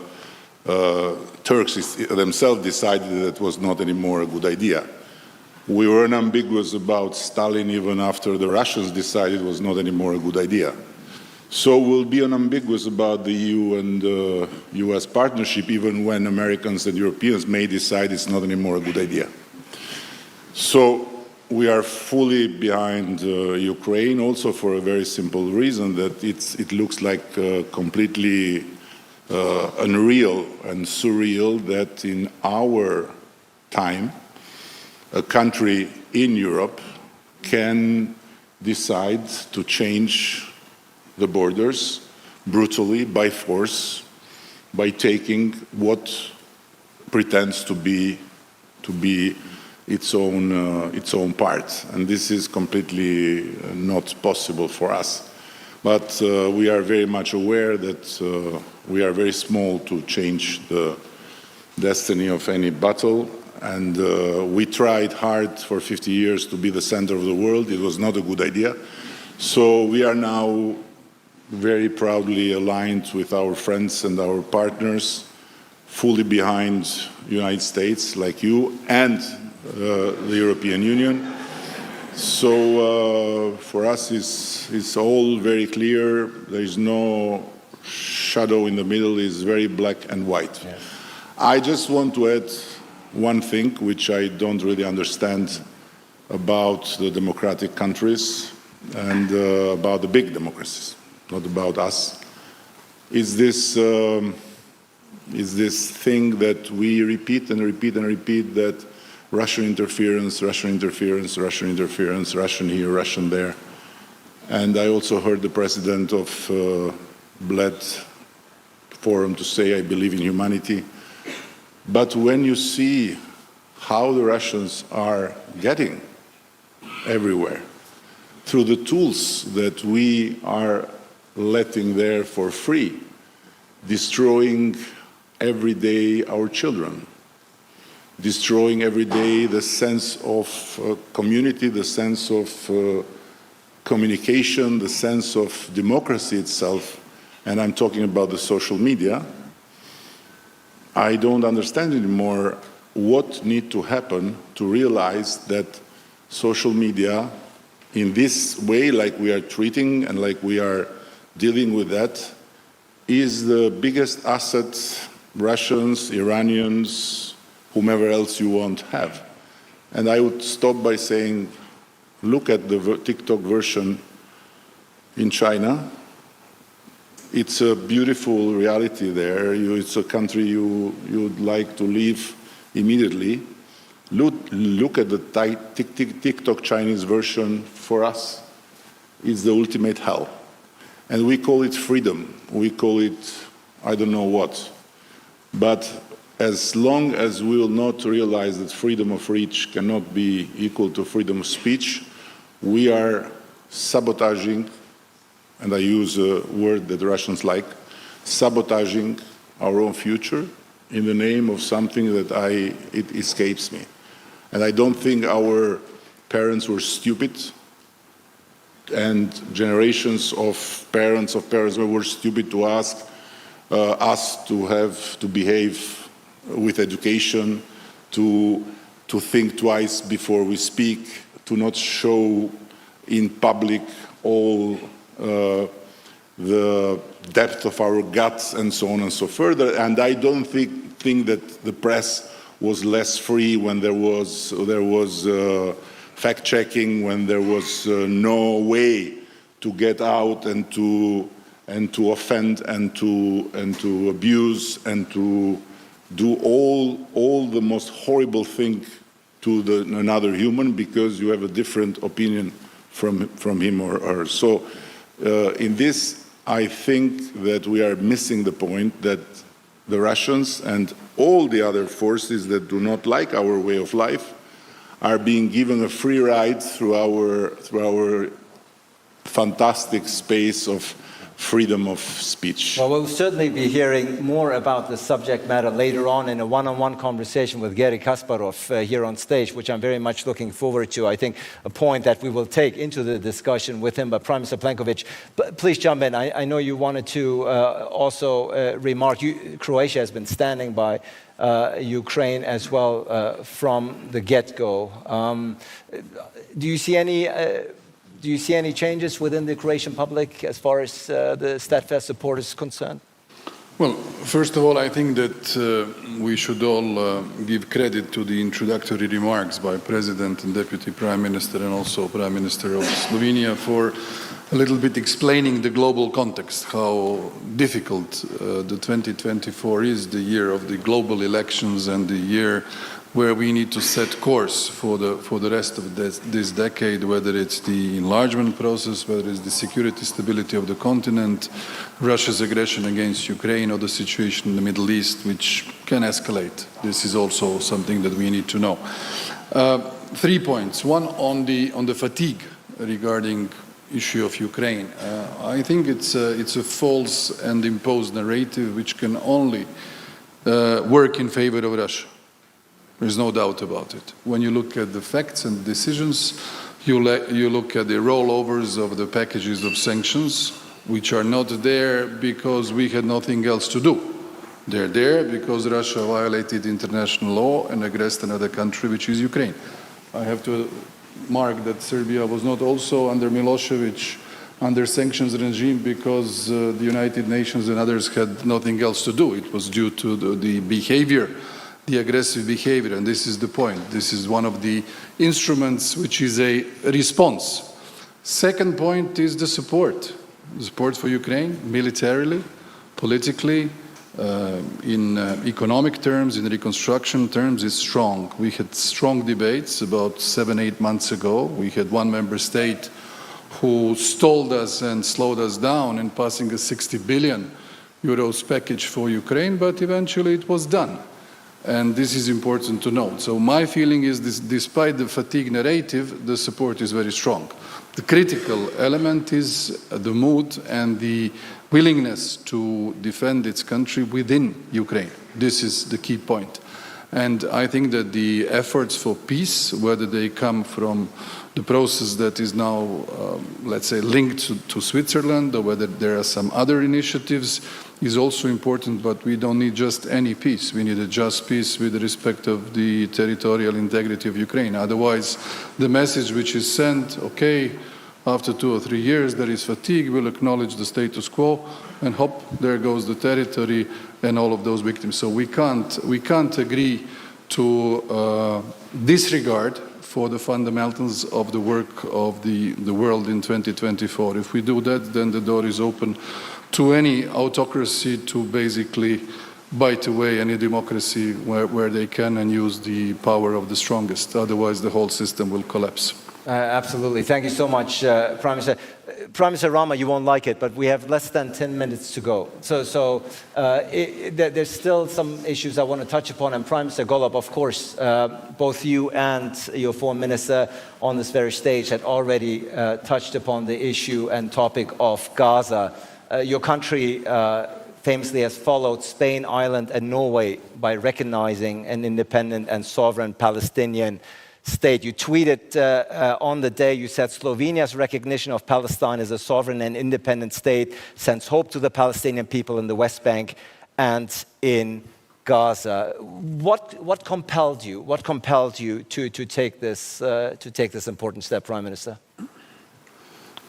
F: Turks themselves decided that it was not anymore a good idea. We were unambiguous about Stalin even after the Russians decided it was not anymore a good idea. So we'll be unambiguous about the EU and the US partnership even when Americans and Europeans may decide it's not anymore a good idea. So we are fully behind Ukraine, also for a very simple reason, that it looks like completely unreal and surreal that in our time, a country in Europe can decide to change the borders brutally, by force, by taking what pretends to be its own part. And this is completely not possible for us. But we are very much aware that we are very small to change the destiny of any battle. And we tried hard for 50 years to be the center of the world. It was not a good idea. So we are now very proudly aligned with our friends and our partners, fully behind the United States, like you, and the European Union. So for us, it's all very clear. There is no shadow in the middle. It's very black and white. Yes. I just want to add one thing, which I don't really understand about the democratic countries and about the big democracies, not about us. Is this thing that we repeat and repeat and repeat, that Russian interference, Russian interference, Russian interference, Russian here, Russian there. And I also heard the president of Bled forum to say, I believe in humanity. But when you see how the Russians are getting everywhere, through the tools that we are letting there for free, destroying every day our children, destroying every day the sense of community, the sense of communication, the sense of democracy itself, and I'm talking about the social media, I don't understand anymore what needs to happen to realize that social media, in this way, like we are treating and like we are dealing with that, is the biggest asset Russians, Iranians, whomever else you want have. And I would stop by saying, look at the TikTok version in China. It's a beautiful reality there. It's a country you'd like to live immediately. Look at the TikTok Chinese version for us. It's the ultimate hell. And we call it freedom. We call it I don't know what. But as long as we will not realize that freedom of speech cannot be equal to freedom of speech, we are sabotaging, and I use a word that the Russians like, sabotaging our own future in the name of something that it escapes me. And I don't think our parents were stupid, and generations of parents were stupid to ask us to behave with education, to think twice before we speak, to not show in public all the depth of our guts and so on and so further. And I don't think that the press was less free when there was fact-checking, when there was no way to get out and to offend and to abuse and to do all the most horrible thing to another human because you have a different opinion from him or her. So in this, I think that we are missing the point that the Russians and all the other forces that do not like our way of life are being given a free ride through our fantastic space of freedom of speech.
A: Well, we'll certainly be hearing more about the subject matter later on in a one-on-one conversation with Garry Kasparov here on stage, which I'm very much looking forward to. I think a point that we will take into the discussion with him. But Prime Minister Plenković, please jump in. I know you wanted to also remark, Croatia has been standing by Ukraine as well from the get-go. Do you see any changes within the Croatian public as far as the steadfast support is concerned?
D: Well, first of all, I think that we should all give credit to the introductory remarks by President and Deputy Prime Minister and also Prime Minister of Slovenia for a little bit explaining the global context, how difficult the 2024 is, the year of the global elections and the year where we need to set course for the rest of this decade, whether it's the enlargement process, whether it's the security stability of the continent, Russia's aggression against Ukraine, or the situation in the Middle East, which can escalate. This is also something that we need to know. 3 points. One on the fatigue regarding issue of Ukraine. I think it's a false and imposed narrative which can only work in favor of Russia. There's no doubt about it. When you look at the facts and decisions, You look at the rollovers of the packages of sanctions, which are not there because we had nothing else to do. They're there because Russia violated international law and aggressed another country, which is Ukraine. I have to mark that Serbia was not also under Milosevic under sanctions regime because the United Nations and others had nothing else to do. It was due to the behavior, the aggressive behavior, and this is the point. This is one of the instruments which is a response. Second point is the support for Ukraine, militarily, politically, in economic terms, in reconstruction terms, is strong. We had strong debates about 7-8 months ago. We had one member state who stalled us and slowed us down in passing a 60 billion euros package for Ukraine, but eventually it was done. And this is important to note. So my feeling is this, despite the fatigue narrative, the support is very strong. The critical element is the mood and the willingness to defend its country within Ukraine. This is the key point. And I think that the efforts for peace, whether they come from the process that is now, let's say, linked to Switzerland, or whether there are some other initiatives, is also important, but we don't need just any peace. We need a just peace with respect of the territorial integrity of Ukraine. Otherwise, the message which is sent, okay, after 2 or 3 years there is fatigue, we'll acknowledge the status quo, and hop, there goes the territory and all of those victims. So we can't agree to disregard for the fundamentals of the work of the world in 2024. If we do that, then the door is open to any autocracy to basically bite away any democracy where they can and use the power of the strongest. Otherwise, the whole system will collapse.
A: Absolutely. Thank you so much, Prime Minister. Prime Minister Rama, you won't like it, but we have less than 10 minutes to go. So there's still some issues I want to touch upon. And Prime Minister Golob, of course, both you and your foreign minister on this very stage had already touched upon the issue and topic of Gaza. Your country famously has followed Spain, Ireland, and Norway by recognizing an independent and sovereign Palestinian state. You tweeted on the day, you said, Slovenia's recognition of Palestine as a sovereign and independent state sends hope to the Palestinian people in the West Bank and in Gaza. What compelled you? What compelled you to take this important step, Prime Minister?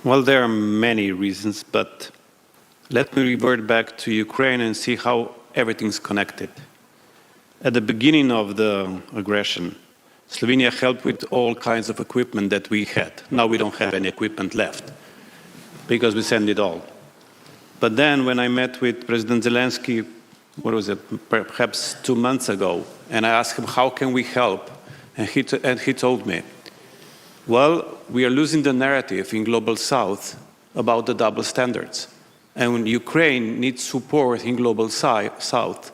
E: Well, there are many reasons, but let me revert back to Ukraine and see how everything's connected. At the beginning of the aggression, Slovenia helped with all kinds of equipment that we had. Now we don't have any equipment left because we sent it all. But then when I met with President Zelensky, what was it, perhaps 2 months ago, and I asked him, how can we help? And he told me, well, we are losing the narrative in Global South about the double standards. And Ukraine needs support in Global South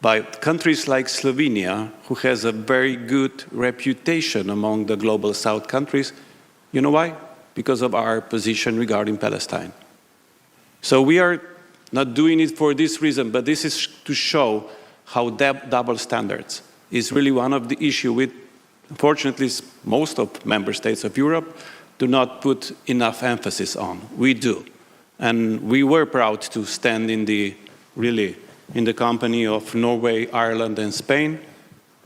E: by countries like Slovenia, who has a very good reputation among the Global South countries. You know why? Because of our position regarding Palestine. So we are not doing it for this reason, but this is to show how double standards is really one of the issues with, unfortunately, most of member states of Europe do not put enough emphasis on. We do. And we were proud to stand in the company of Norway, Ireland, and Spain,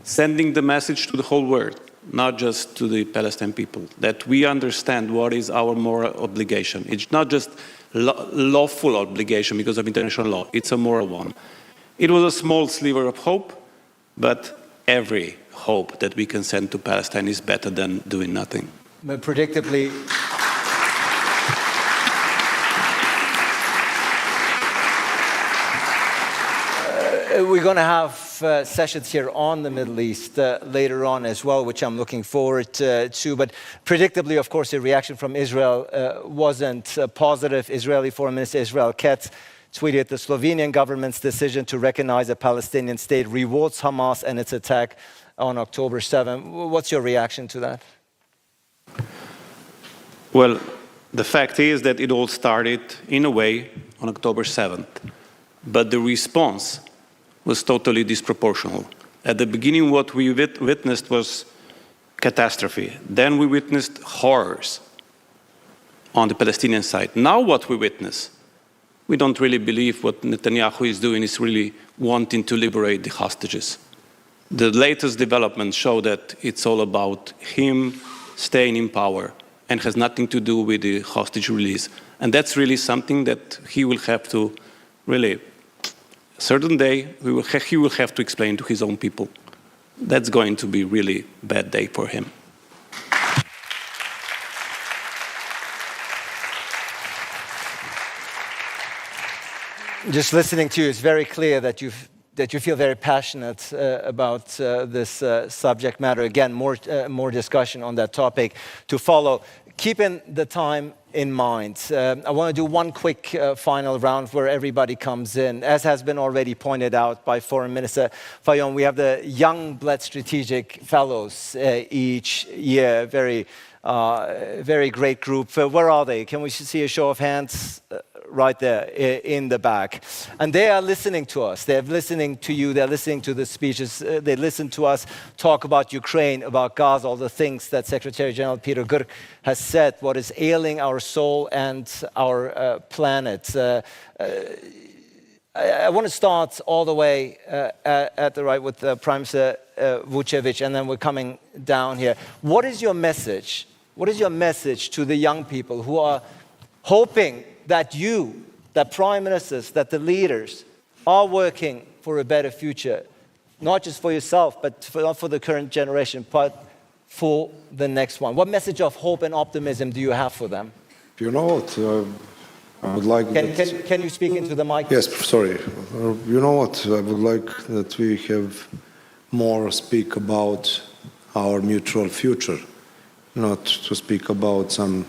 E: sending the message to the whole world, not just to the Palestinian people, that we understand what is our moral obligation. It's not just lawful obligation because of international law, it's a moral one. It was a small sliver of hope, but every hope that we can send to Palestine is better than doing nothing.
A: But predictably, we're going to have sessions here on the Middle East later on as well, which I'm looking forward to. But predictably, of course, the reaction from Israel wasn't positive. Israeli Foreign Minister Israel Katz tweeted, the Slovenian government's decision to recognize a Palestinian state rewards Hamas and its attack on October 7. What's your reaction to that?
E: Well, the fact is that it all started, in a way, on October 7th. But the response was totally disproportional. At the beginning, what we witnessed was catastrophe. Then we witnessed horrors on the Palestinian side. Now what we witness, we don't really believe what Netanyahu is doing is really wanting to liberate the hostages. The latest developments show that it's all about him staying in power and has nothing to do with the hostage release. And that's really something that he will have to really, a certain day, he will have to explain to his own people. That's going to be really bad day for him.
A: Just listening to you, it's very clear that you feel very passionate about this subject matter. Again, more discussion on that topic to follow. Keeping the time in mind, I want to do one quick final round where everybody comes in. As has been already pointed out by Foreign Minister Fayon, we have the Young Bled Strategic Fellows each year. Very great group. Where are they? Can we see a show of hands? Right there in the back. And they are listening to us. They're listening to you. They're listening to the speeches. They listen to us talk about Ukraine, about Gaza, all the things that Secretary General Peter Gürk has said, what is ailing our soul and our planet. I want to start all the way at the right with Prime Minister Vučević, and then we're coming down here. What is your message? What is your message to the young people who are hoping that that prime ministers, that the leaders are working for a better future, not just for yourself, but not for the current generation, but for the next one? What message of hope and optimism do you have for them?
G: You know what? I would like...
A: Can you speak into the mic?
G: Yes, sorry. You know what? I would like that we have more speak about our mutual future, not to speak about some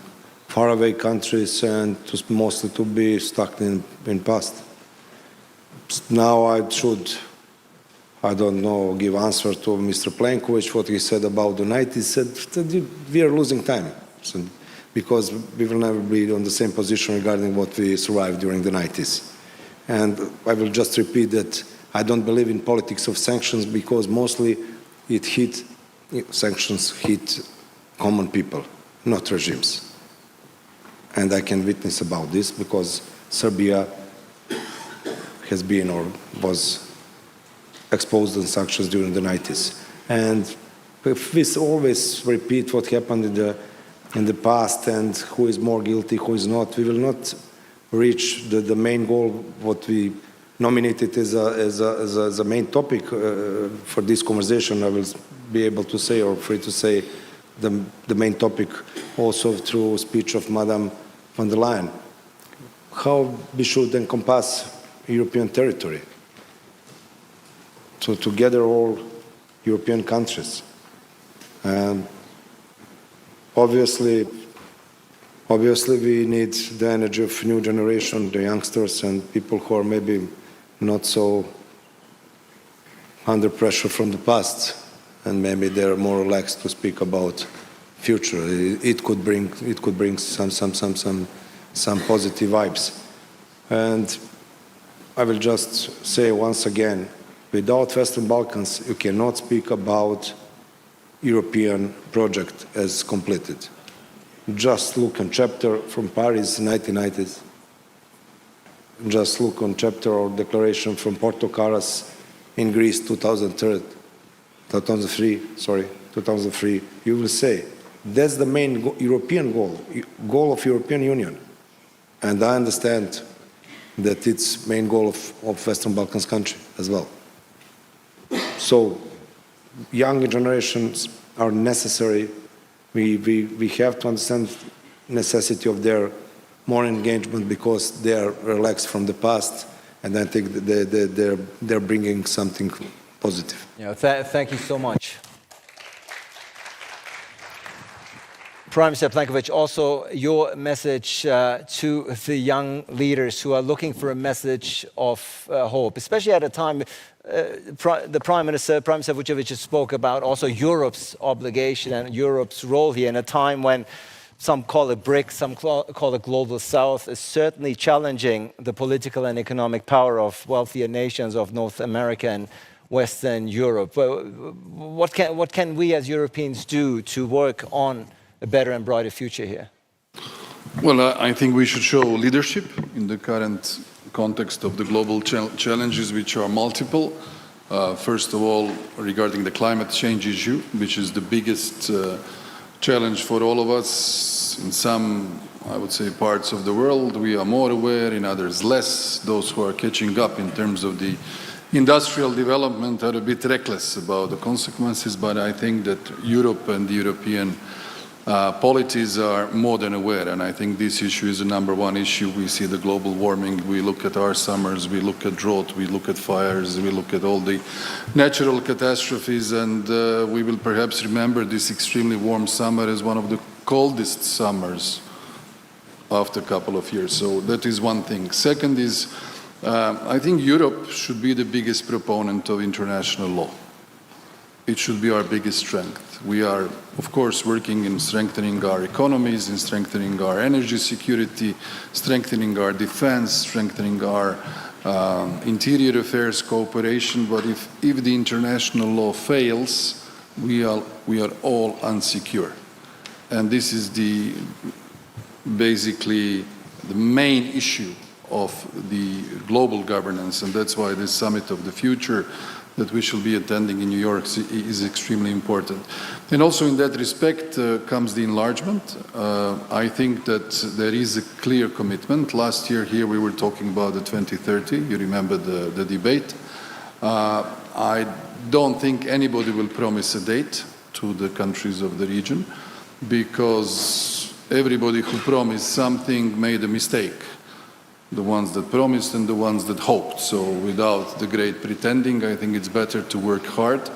G: faraway countries and mostly to be stuck in past. Now I should, I don't know, give answer to Mr. Plenković, what he said about the 90s. He said that we are losing time because we will never be on the same position regarding what we survived during the 90s. And I will just repeat that I don't believe in politics of sanctions because mostly sanctions hit common people, not regimes. And I can witness about this because Serbia has been or was exposed in sanctions during the 90s. And if we always repeat what happened in the past and who is more guilty, who is not, we will not reach the main goal, what we nominated as a main topic for this conversation. I will be able to say, or free to say, the main topic also through speech of Madam von der Leyen. How we should encompass European territory. So together all European countries. Obviously we need the energy of new generation, the youngsters and people who are maybe not so under pressure from the past, and maybe they're more relaxed to speak about future. It could bring some positive vibes. And I will just say once again, without Western Balkans, you cannot speak about European project as completed. Just look on chapter from Paris, 1990s. Just look on chapter or declaration from Porto Caras in Greece, 2003. You will say, that's the main European goal of European Union. And I understand that it's main goal of Western Balkans country as well. So young generations are necessary. We have to understand necessity of their more engagement because they are relaxed from the past, and I think that they're bringing something positive.
A: Yeah, thank you so much. Prime Minister Plenković, also your message to the young leaders who are looking for a message of hope, especially at a time the Prime Minister Vučević spoke about also Europe's obligation and Europe's role here in a time when some call it BRICS, some call it Global South, is certainly challenging the political and economic power of wealthier nations of North America and Western Europe. What can we as Europeans do to work on a better and brighter future here?
D: Well, I think we should show leadership in the current context of the global challenges, which are multiple. First of all, regarding the climate change issue, which is the biggest challenge for all of us. In some, I would say, parts of the world, we are more aware, in others less. Those who are catching up in terms of the industrial development are a bit reckless about the consequences, but I think that Europe and the European polities are more than aware, and I think this issue is the number one issue. We see the global warming, we look at our summers, we look at drought, we look at fires, we look at all the natural catastrophes, and we will perhaps remember this extremely warm summer as one of the coldest summers after a couple of years. So that is one thing. Second is, I think Europe should be the biggest proponent of international law. It should be our biggest strength. We are, of course, working in strengthening our economies, in strengthening our energy security, strengthening our defense, strengthening our interior affairs cooperation. But if the international law fails, we are all unsecure. And this is basically the main issue of the global governance, and that's why this Summit of the Future that we shall be attending in New York is extremely important. And also in that respect comes the enlargement. I think that there is a clear commitment. Last year here we were talking about the 2030, you remember the debate. I don't think anybody will promise a date to the countries of the region, because everybody who promised something made a mistake. The ones that promised and the ones that hoped. So without the great pretending, I think it's better to work hard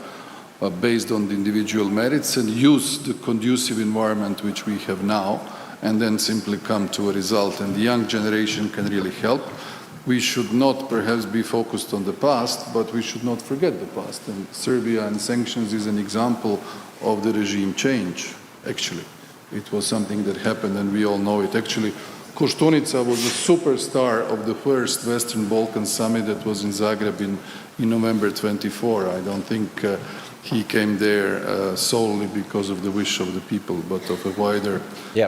D: based on the individual merits and use the conducive environment which we have now, and then simply come to a result. And the young generation can really help. We should not perhaps be focused on the past, but we should not forget the past. And Serbia and sanctions is an example of the regime change, actually. It was something that happened and we all know it. Actually, Koštunica was a superstar of the first Western Balkan summit that was in Zagreb in November 24. I don't think he came there solely because of the wish of the people, but of a wider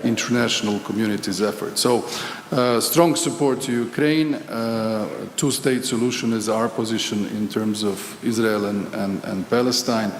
D: international community's effort. So strong support to Ukraine, two-state solution is our position in terms of Israel and Palestine.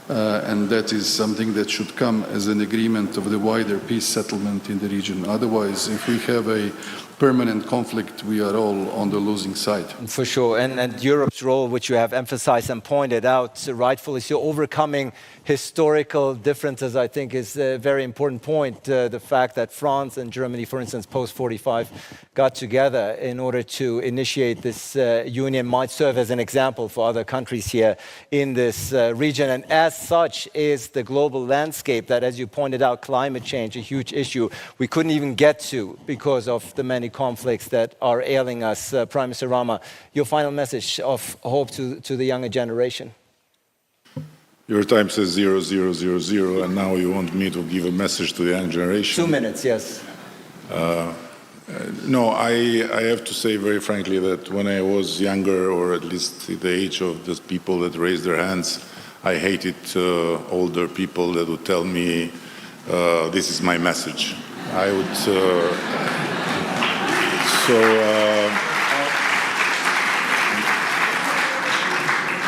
D: And that is something that should come as an agreement of the wider peace settlement in the region. Otherwise, if we have a permanent conflict, we are all on the losing side.
A: For sure. And Europe's role, which you have emphasized and pointed out rightfully so, overcoming historical differences, I think is a very important point. The fact that France and Germany, for instance, post-45, got together in order to initiate this union might serve as an example for other countries here in this region. And as such is the global landscape that, as you pointed out, climate change, a huge issue we couldn't even get to because of the many conflicts that are ailing us. Prime Minister Rama, your final message of hope to the younger generation.
F: Your time says 0000, and now you want me to give a message to the young generation.
A: 2 minutes, yes.
F: No, I have to say very frankly that when I was younger, or at least at the age of the people that raised their hands, I hated older people that would tell me, this is my message. I would...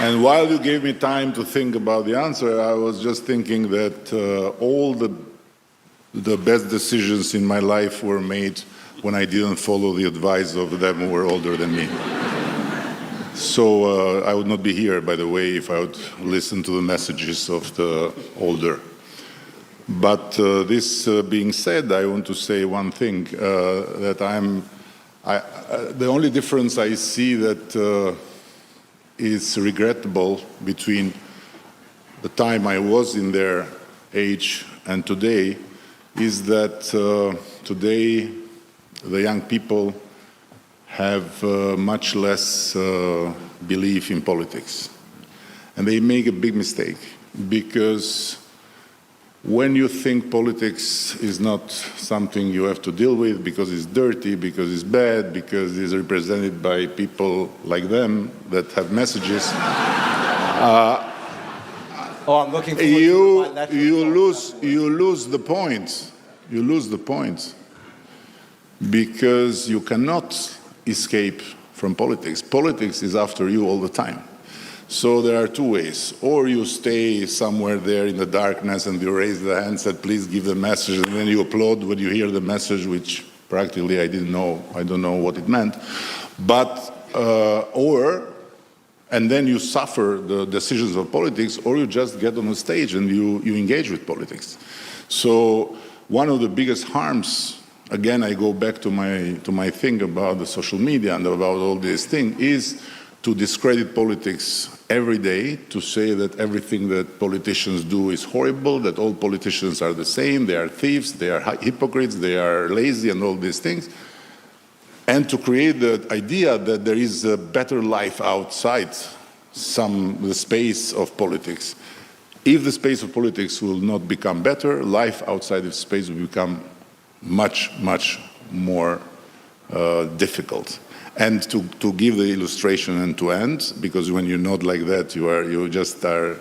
F: And while you gave me time to think about the answer, I was just thinking that all the best decisions in my life were made when I didn't follow the advice of them who were older than me. So I would not be here, by the way, if I would listen to the messages of the older. But this being said, I want to say one thing, that the only difference I see that is regrettable between the time I was in their age and today is that today the young people have much less belief in politics. And they make a big mistake, because when you think politics is not something you have to deal with because it's dirty, because it's bad, because it's represented by people like them that have messages,
A: Oh, I'm looking forward to the bilateral
F: you lose the point. You lose the point because you cannot escape from politics. Politics is after you all the time. So there are two ways. Or you stay somewhere there in the darkness and you raise the hand and said, please give the message, and then you applaud when you hear the message, which practically I don't know what it meant. But, and then you suffer the decisions of politics, or you just get on the stage and you engage with politics. So one of the biggest harms, again, I go back to my thing about the social media and about all these things, is to discredit politics every day, to say that everything that politicians do is horrible, that all politicians are the same, they are thieves, they are hypocrites, they are lazy, and all these things, and to create the idea that there is a better life outside the space of politics. If the space of politics will not become better, life outside of space will become much, much more difficult. And to give the illustration end to end, because when you nod like that, you just are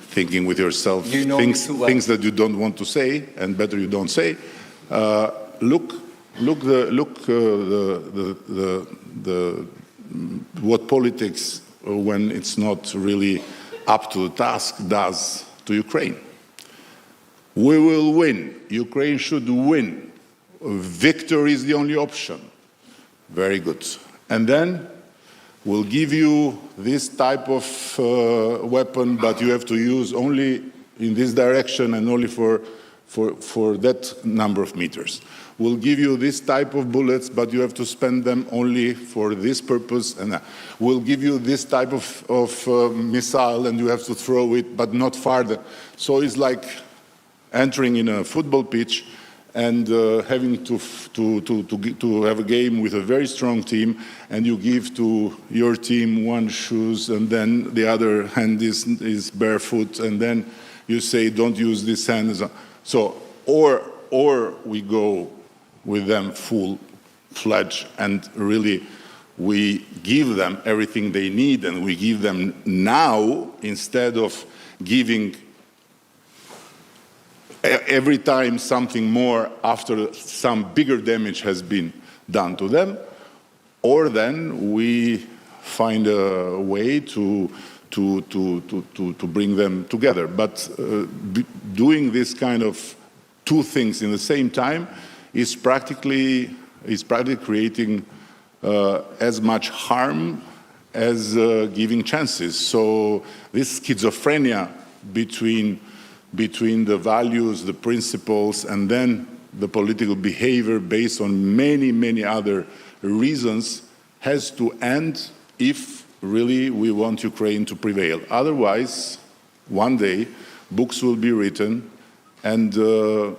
F: thinking with yourself things that you don't want to say, and better you don't say. What politics, when it's not really up to the task, does to Ukraine. We will win. Ukraine should win. Victory is the only option. Very good. And then we'll give you this type of weapon, but you have to use only in this direction and only for that number of meters. We'll give you this type of bullets, but you have to spend them only for this purpose. And we'll give you this type of missile, and you have to throw it, but not farther. So it's like entering in a football pitch and having to have a game with a very strong team, and you give to your team one shoes, and then the other hand is barefoot, and then you say, don't use this hand. So, or we go with them full-fledged, and really we give them everything they need, and we give them now, instead of giving every time something more after some bigger damage has been done to them, or then we find a way to bring them together. But doing this kind of two things in the same time is practically creating as much harm as giving chances. So this schizophrenia between the values, the principles, and then the political behavior based on many, many other reasons has to end if really we want Ukraine to prevail. Otherwise, one day, books will be written, and the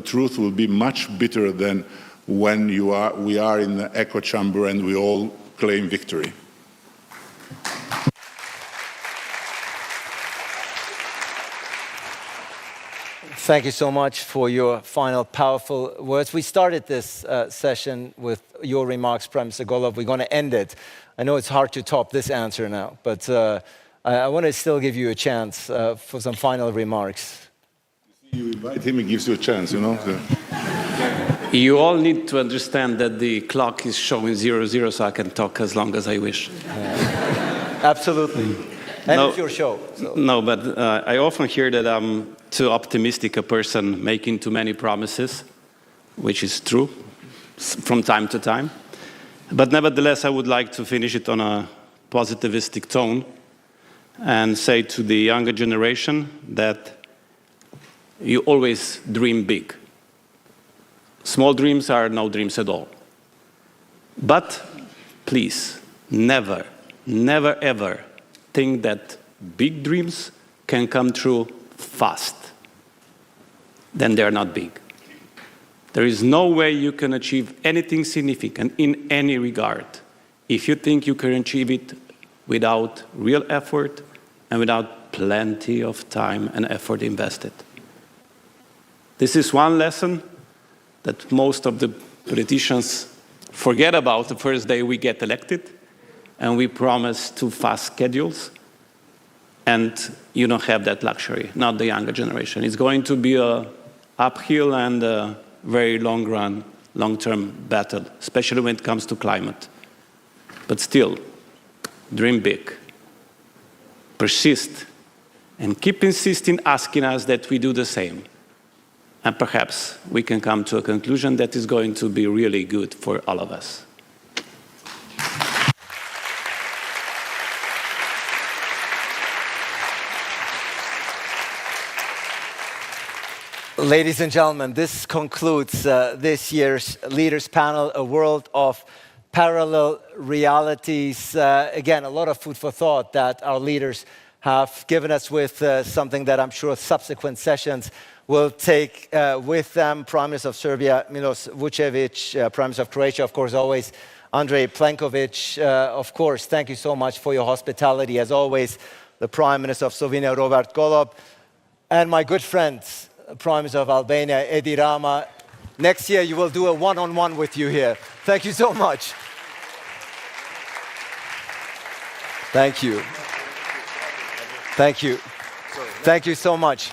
F: truth will be much bitter than when we are in the echo chamber and we all claim victory.
A: Thank you so much for your final powerful words. We started this session with your remarks, Prime Minister Golub. We're going to end it. I know it's hard to top this answer now, but I want to still give you a chance for some final remarks.
F: You invite him, he gives you a chance, you know.
E: You all need to understand that the clock is showing 00, so I can talk as long as I wish.
A: Absolutely. And
E: No.
A: it's your show. So.
E: No, but I often hear that I'm too optimistic a person, making too many promises, which is true from time to time. But nevertheless, I would like to finish it on a positivistic tone and say to the younger generation that you always dream big. Small dreams are no dreams at all. But please, never, never, ever think that big dreams can come true fast. Then they're not big. There is no way you can achieve anything significant in any regard if you think you can achieve it without real effort and without plenty of time and effort invested. This is one lesson that most of the politicians forget about the first day we get elected, and we promise too fast schedules And you don't have that luxury, not the younger generation. It's going to be an uphill and a very long-term battle, especially when it comes to climate. But still, dream big, persist, and keep insisting, asking us that we do the same. And perhaps we can come to a conclusion that is going to be really good for all of us.
A: Ladies and gentlemen, this concludes this year's Leaders Panel, a world of parallel realities. Again, a lot of food for thought that our leaders have given us with something that I'm sure subsequent sessions will take with them. Prime Minister of Serbia, Milos Vučević, Prime Minister of Croatia, of course, always Andrej Plenković. Of course, thank you so much for your hospitality. As always, the Prime Minister of Slovenia, Robert Golob, and my good friend, Prime Minister of Albania, Edi Rama. Next year, you will do a one-on-one with you here. Thank you so much. Thank you. Thank you. Thank you so much.